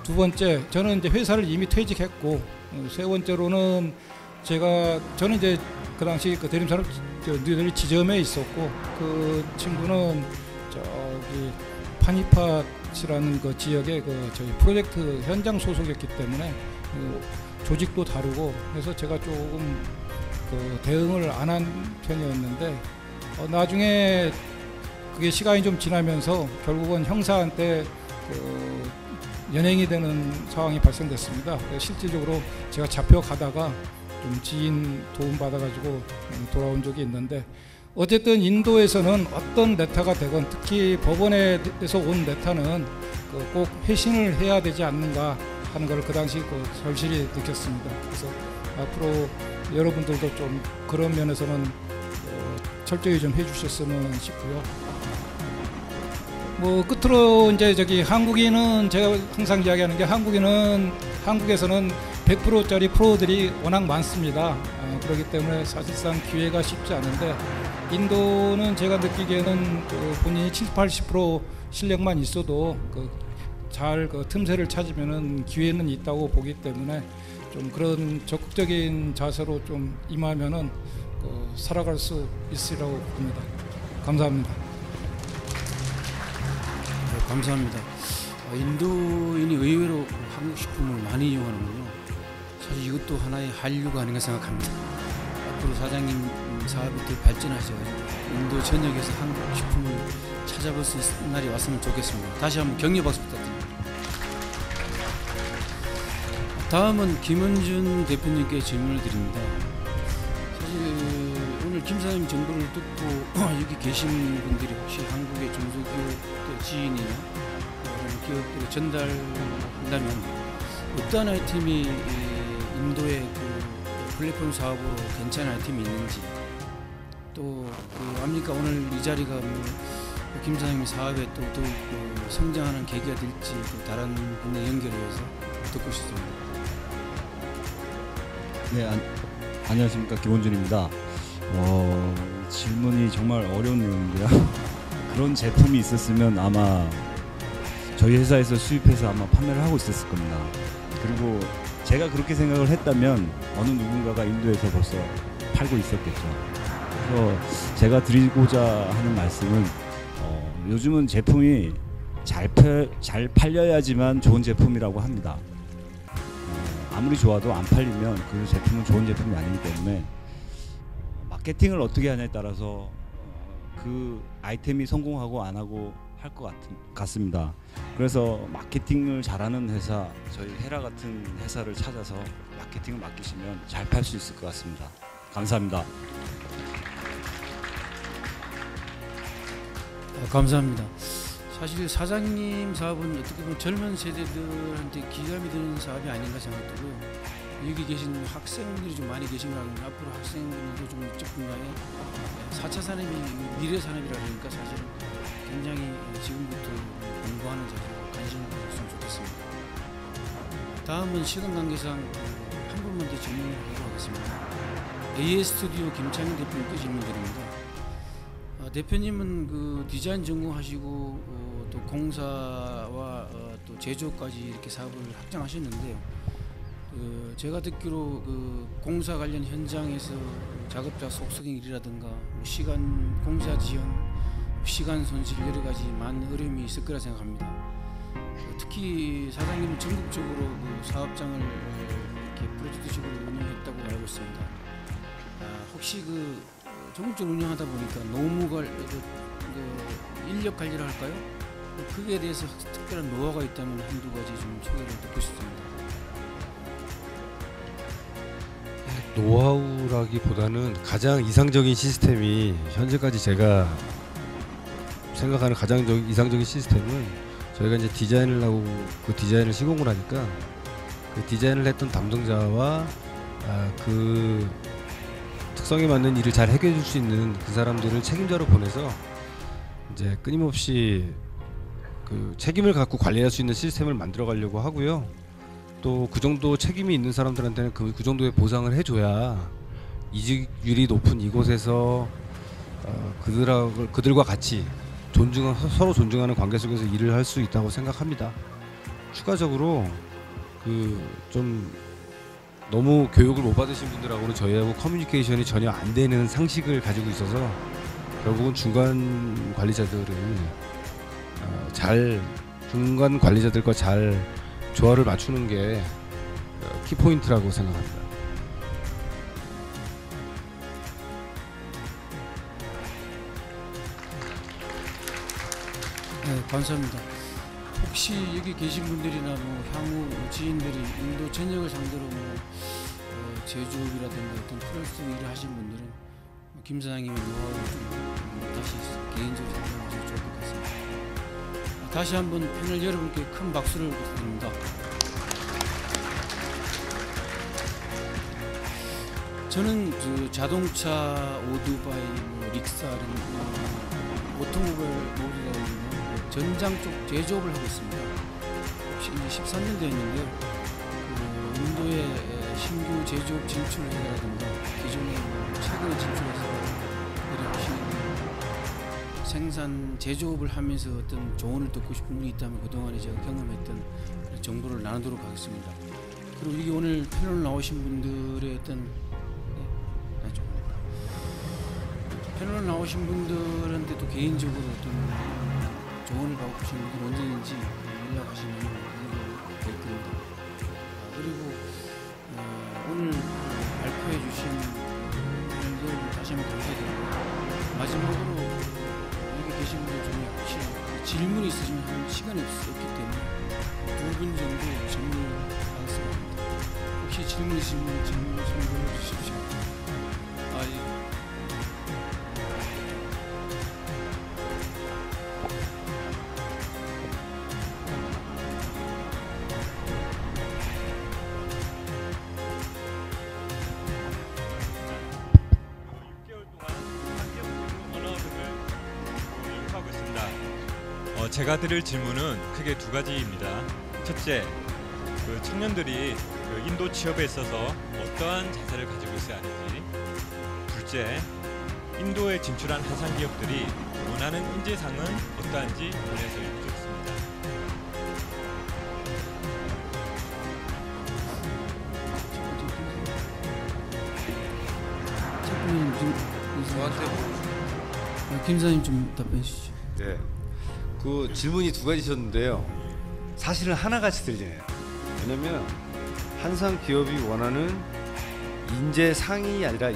두 번째 저는 이제 회사를 이미 퇴직했고, 세 번째로는 저는 이제 그 당시 그 대림산업 뉴델리 지점에 있었고, 그 친구는 저기 파니팟이라는 그 지역의 그 저희 프로젝트 현장 소속이었기 때문에 그 조직도 다르고 해서 제가 조금 그 대응을 안 한 편이었는데, 나중에 그게 시간이 좀 지나면서 결국은 형사한테 그 연행이 되는 상황이 발생됐습니다. 실질적으로 제가 잡혀가다가 좀 지인 도움 받아가지고 돌아온 적이 있는데, 어쨌든 인도에서는 어떤 레타가 되건 특히 법원에서 온 레타는 꼭 회신을 해야 되지 않는가 하는 걸 그 당시 절실히 느꼈습니다. 그래서 앞으로 여러분들도 좀 그런 면에서는 철저히 좀 해주셨으면 싶고요. 뭐 끝으로 이제 저기 한국인은 제가 항상 이야기하는 게, 한국에서는 100%짜리 프로들이 워낙 많습니다. 그렇기 때문에 사실상 기회가 쉽지 않은데, 인도는 제가 느끼기에는 그 본인이 70-80% 실력만 있어도 잘 그 틈새를 찾으면은 기회는 있다고 보기 때문에 좀 그런 적극적인 자세로 좀 임하면은 살아갈 수 있으리라고 봅니다. 감사합니다. 네, 감사합니다. 인도인이 의외로 한국 식품을 많이 이용하는군요. 사실 이것도 하나의 한류가 아닌가 생각합니다. 앞으로 사장님 사업이 더 발전하셔가지고 인도 전역에서 한국 식품을 찾아볼 수 있는 날이 왔으면 좋겠습니다. 다시 한번 격려 박수 부탁드립니다. 다음은 김은준 대표님께 질문을 드립니다. 사실 오늘 김 사장님 정보를 듣고 여기 계신 분들이 혹시 한국의 중소기업 지인이나 그런 기업들에 전달한다면 어떤 아이템이 인도의 그 플랫폼 사업으로 괜찮은 아이템이 있는지, 또 압니까 오늘 이 자리가 김 사장님 사업에 또 성장하는 계기가 될지 또 다른 분에 연결해서 듣고 싶습니다. 네, 안녕하십니까, 김원준입니다. 질문이 정말 어려운 내용인데요. 그런 제품이 있었으면 아마 저희 회사에서 수입해서 아마 판매를 하고 있었을 겁니다. 그리고 제가 그렇게 생각을 했다면 어느 누군가가 인도에서 벌써 팔고 있었겠죠. 그래서 제가 드리고자 하는 말씀은 요즘은 제품이 잘 팔려야지만 좋은 제품이라고 합니다. 아무리 좋아도 안 팔리면 그 제품은 좋은 제품이 아니기 때문에 마케팅을 어떻게 하냐에 따라서 그 아이템이 성공하고 안 하고 할 것 같습니다. 그래서 마케팅을 잘하는 회사, 저희 헤라 같은 회사를 찾아서 마케팅을 맡기시면 잘 팔 수 있을 것 같습니다. 감사합니다. 감사합니다. 사실 사장님 사업은 어떻게 보면 젊은 세대들한테 기감이 되는 사업이 아닌가 생각되고요. 여기 계신 학생들이 좀 많이 계신 것 같은데, 앞으로 학생들도 좀 이쪽 분야에 4차 산업이 미래 산업이라 그러니까 사실은 굉장히 지금부터 공부하는 자세로 관심을 가졌으면 좋겠습니다. 다음은 시간 관계상 한 분만 더 질문을 하도록 하겠습니다. AS 스튜디오 김창현 대표님께 질문드립니다. 대표님은 그 디자인 전공하시고 또 공사와 또 제조까지 이렇게 사업을 확장하셨는데요. 제가 듣기로 그 공사 관련 현장에서 작업자 속속행 일이라든가 시간 공사 지연, 시간 손실 여러 가지 많은 어려움이 있을 거라 생각합니다. 특히 사장님은 전국적으로 그 사업장을 이렇게 프로젝트식으로 운영했다고 알고 있습니다. 혹시 그 전국적으로 운영하다 보니까 노무 인력 관리를 할까요? 그에 대해서 특별한 노하우가 있다면 한두 가지 좀 소개를 듣고 싶습니다. 노하우라기보다는 가장 이상적인 시스템이 현재까지 제가 생각하는 가장 이상적인 시스템은 저희가 이제 디자인을 하고 그 디자인을 시공을 하니까 그 디자인을 했던 담당자와 그 특성에 맞는 일을 잘 해결해 줄 수 있는 그 사람들을 책임자로 보내서 이제 끊임없이 그 책임을 갖고 관리할 수 있는 시스템을 만들어 가려고 하고요. 또 그 정도 책임이 있는 사람들한테는 그 정도의 보상을 해줘야 이직률이 높은 이곳에서 그들과 같이 서로 존중하는 관계 속에서 일을 할 수 있다고 생각합니다. 추가적으로 그 좀 너무 교육을 못 받으신 분들하고는 저희하고 커뮤니케이션이 전혀 안 되는 상식을 가지고 있어서 결국은 중간 관리자들과 잘 조화를 맞추는 게 키포인트라고 생각합니다. 네, 감사합니다. 혹시 여기 계신 분들이나 향후 지인들이 인도 전역을 상대로 제조업이라든가 어떤 프로젝트 일을 하신 분들은 김 사장님의 노하우를 좀 다시 개인적으로 생각하셔도 좋을 것 같습니다. 다시 한번 패널 여러분께 큰 박수를 부탁드립니다. 저는 그 자동차, 오토바이, 릭사 이런 오토모바일 모두 전장 쪽 제조업을 하고 있습니다. 혹시 이제 13년 되었는데요. 인도에 신규 제조업 진출이라든가 기존에 최근에 진출해서 이렇게 생산 제조업을 하면서 어떤 조언을 듣고 싶은 분이 있다면 그동안에 제가 경험했던 정보를 나누도록 하겠습니다. 그리고 여기 오늘 패널 나오신 분들의 어떤 패널 나오신 분들한테도 개인적으로 어떤 조언을 받고 싶은 분들 언제든지 연락하시면 될 겁니다. 그리고 오늘 발표해 주신 분들 다시 한번 감사드리고 마지막으로 여기 계신 분들 중에 혹시 질문이 있으시면 한 시간이 없기 때문에 2분 정도 질문을 받았습니다. 혹시 질문 있으시면 질문 좀 주십시오. 예. 제가 드릴 질문은 크게 두 가지입니다. 첫째, 그 청년들이 그 인도 취업에 있어서 어떠한 자세를 가지고 있어야 하는지. 둘째, 인도에 진출한 한산 기업들이 원하는 인재상은 어떠한지 관련해서 여쭙습니다. 김 사장님 좀 답변해 주시죠. 네. 그 질문이 두 가지셨는데요. 사실은 하나같이 들리네요. 왜냐면 한상 기업이 원하는 인재상이 아니라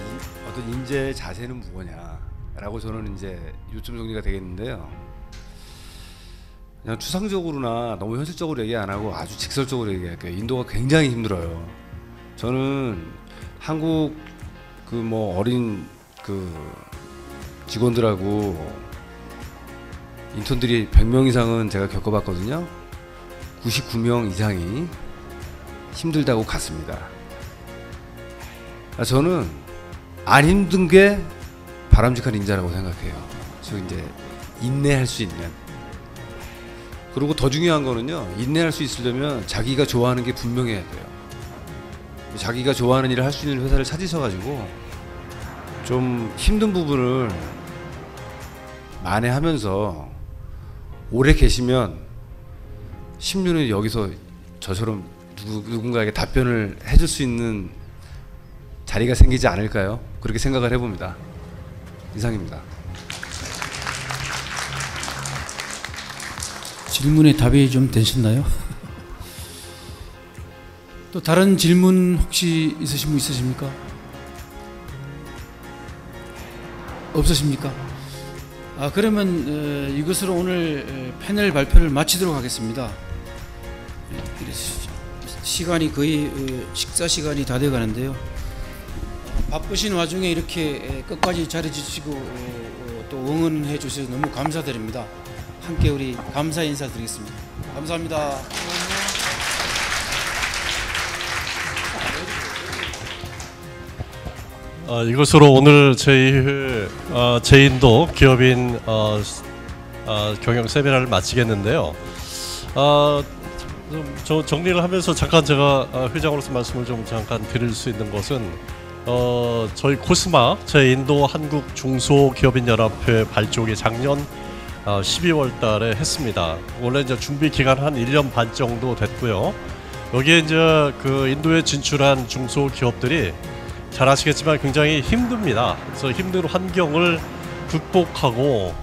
어떤 인재 자세는 무엇냐라고 저는 이제 요점 정리가 되겠는데요. 그냥 추상적으로나 너무 현실적으로 얘기 안 하고 아주 직설적으로 얘기할게요. 인도가 굉장히 힘들어요. 저는 한국 그 어린 그 직원들하고 인턴들이 100명 이상은 제가 겪어봤거든요. 99명 이상이 힘들다고 갔습니다. 저는 안 힘든 게 바람직한 인재라고 생각해요. 즉 이제 인내할 수 있는. 그리고 더 중요한 거는요. 인내할 수 있으려면 자기가 좋아하는 게 분명해야 돼요. 자기가 좋아하는 일을 할 수 있는 회사를 찾으셔가지고 좀 힘든 부분을 만회하면서 오래 계시면 10년을 여기서 저처럼 누군가에게 답변을 해줄 수 있는 자리가 생기지 않을까요? 그렇게 생각을 해봅니다. 이상입니다. 질문에 답이 좀 되셨나요? 또 다른 질문 혹시 있으신 분 있으십니까? 없으십니까? 그러면 이것으로 오늘 패널 발표를 마치도록 하겠습니다. 시간이 거의 식사 시간이 다 되어 가는데요. 바쁘신 와중에 이렇게 끝까지 자리 주시고 또 응원해 주셔서 너무 감사드립니다. 함께 우리 감사 인사드리겠습니다. 감사합니다. 이것으로 오늘 제2회 제2인도 기업인 경영 세미나를 마치겠는데요. 좀 정리를 하면서 잠깐 제가 회장으로서 말씀을 좀 잠깐 드릴 수 있는 것은 저희 코스마 제2인도 한국 중소기업인연합회 발족이 작년 12월 달에 했습니다. 원래 이제 준비 기간 한 1년 반 정도 됐고요. 여기에 이제 그 인도에 진출한 중소기업들이 잘 아시겠지만 굉장히 힘듭니다. 그래서 힘든 환경을 극복하고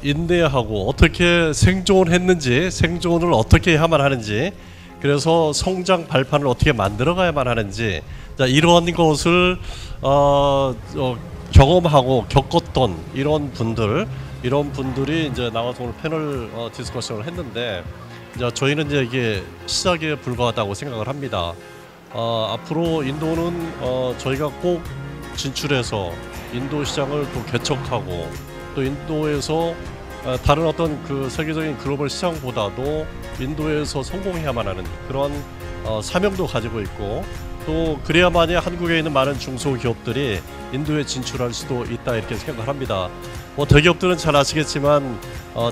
인내하고 어떻게 생존했는지, 생존을 어떻게 해야만 하는지, 그래서 성장 발판을 어떻게 만들어 가야만 하는지, 이런 것을 경험하고 겪었던 이런 분들이 이제 나와서 오늘 패널 디스커션을 했는데, 이제 저희는 이제 이게 시작에 불과하다고 생각을 합니다. 앞으로 인도는 저희가 꼭 진출해서 인도 시장을 또 개척하고, 또 인도에서 다른 어떤 그 세계적인 글로벌 시장보다도 인도에서 성공해야만 하는 그런 사명도 가지고 있고, 또 그래야만이 한국에 있는 많은 중소기업들이 인도에 진출할 수도 있다, 이렇게 생각을 합니다. 대기업들은 잘 아시겠지만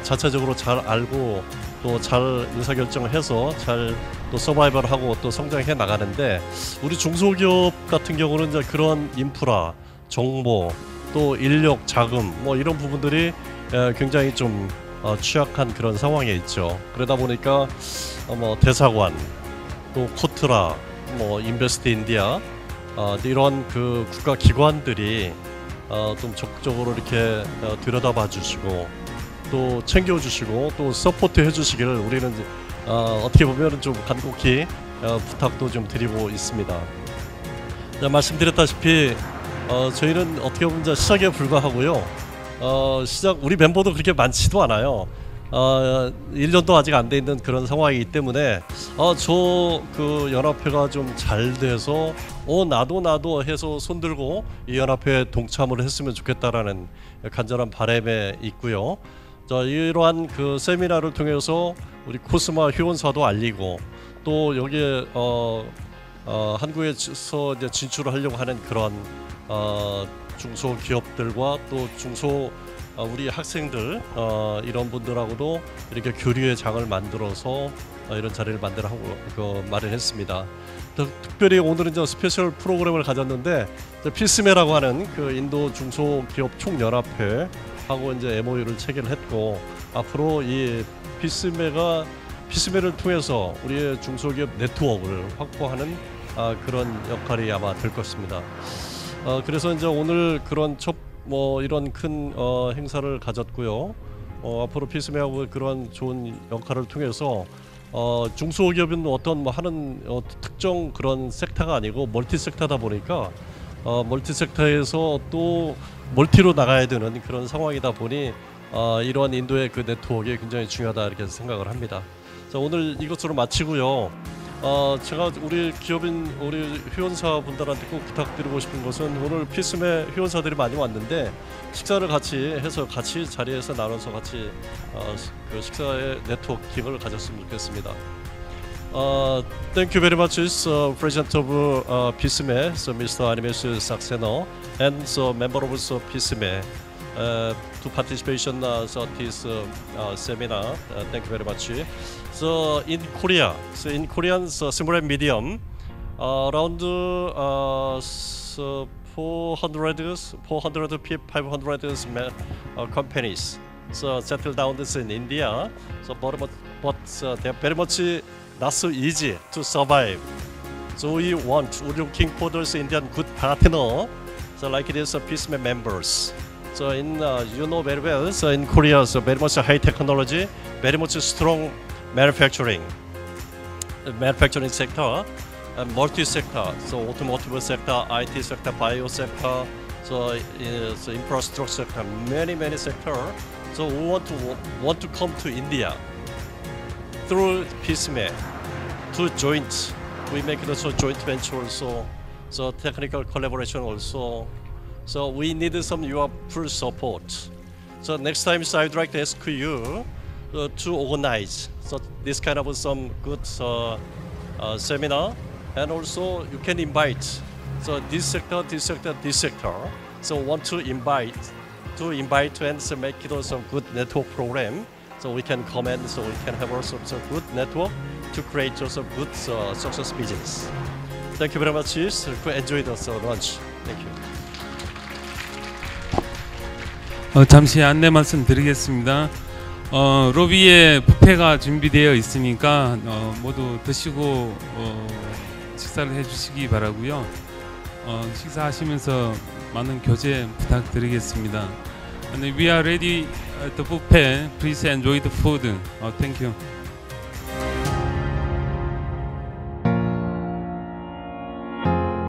자체적으로 잘 알고 또 잘 의사결정을 해서 잘 또 서바이벌하고 또 성장해 나가는데, 우리 중소기업 같은 경우는 이제 그런 인프라, 정보, 또 인력, 자금 이런 부분들이 굉장히 좀 취약한 그런 상황에 있죠. 그러다 보니까 대사관, 또 코트라, 인베스트 인디아 이런 그 국가 기관들이 좀 적극적으로 이렇게 들여다봐 주시고 또 챙겨주시고 또 서포트 해주시기를 우리는 어떻게 보면 좀 간곡히 부탁도 좀 드리고 있습니다. 말씀드렸다시피 저희는 어떻게 보면 이제 시작에 불과하고요. 우리 멤버도 그렇게 많지도 않아요. 1년도 아직 안 돼 있는 그런 상황이기 때문에 저 그 연합회가 좀 잘 돼서 나도 해서 손들고 이 연합회에 동참을 했으면 좋겠다라는 간절한 바람에 있고요. 이러한 그 세미나를 통해서 우리 코스마 회원사도 알리고, 또 여기에 한국에서 이제 진출을 하려고 하는 그런 중소기업들과 또 우리 학생들 이런 분들하고도 이렇게 교류의 장을 만들어서 이런 자리를 마련하고 마련했습니다. 특별히 오늘은 이제 스페셜 프로그램을 가졌는데, 피스메라고 하는 그 인도 중소기업 총연합회하고 이제 MOU를 체결을 했고, 앞으로 이 피스메를 통해서 우리의 중소기업 네트워크를 확보하는 그런 역할이 아마 될 것입니다. 그래서 이제 오늘 그런 이런 큰 행사를 가졌고요. 앞으로 피스메하고 그런 좋은 역할을 통해서 중소기업은 어떤 하는 특정 그런 섹터가 아니고 멀티 섹터다 보니까 멀티 섹터에서 또 멀티로 나가야 되는 그런 상황이다 보니 이러한 인도의 그 네트워크가 굉장히 중요하다, 이렇게 생각을 합니다. 자, 오늘 이것으로 마치고요. 제가 우리 회원사 분들한테 꼭 부탁드리고 싶은 것은, 오늘 피스메 회원사들이 많이 왔는데 식사를 같이 해서 같이 자리에서 나눠서 같이 그 식사의 네트워킹을 가졌으면 좋겠습니다. Thank you very much, President of PISME, so Mr. Animes Saxena, and so member of PISME to participation this seminar. Thank you very much. So in Korea, in Korean small and medium, around 400 companies so settled down in India. So but they are very much not so easy to survive. So we're looking for those Indian good partner. So like it is PeaceMate members. So in you know very well. So in Korea, so very much high technology, very much strong manufacturing sector, multi-sector. So automotive sector, IT sector, bio sector. So infrastructure sector, many sector. So we want to come to India through PeaceMate to joint. We make it also joint venture also. So technical collaboration also. So we need some your full support. So next time, so I'd like to ask you to organize so this kind of some good seminar, and also you can invite. So this sector. So want to invite and so make it also good network program. So we can comment. So we can have also some good network to create also good success business. Thank you very much. Enjoy the lunch. Thank you. 잠시 안내 말씀드리겠습니다. 로비에 뷔페가 준비되어 있으니까 모두 드시고 식사를 해주시기 바라고요. 식사하시면서 많은 교제 부탁드리겠습니다. And we are ready at the buffet. Please enjoy the food. Thank you.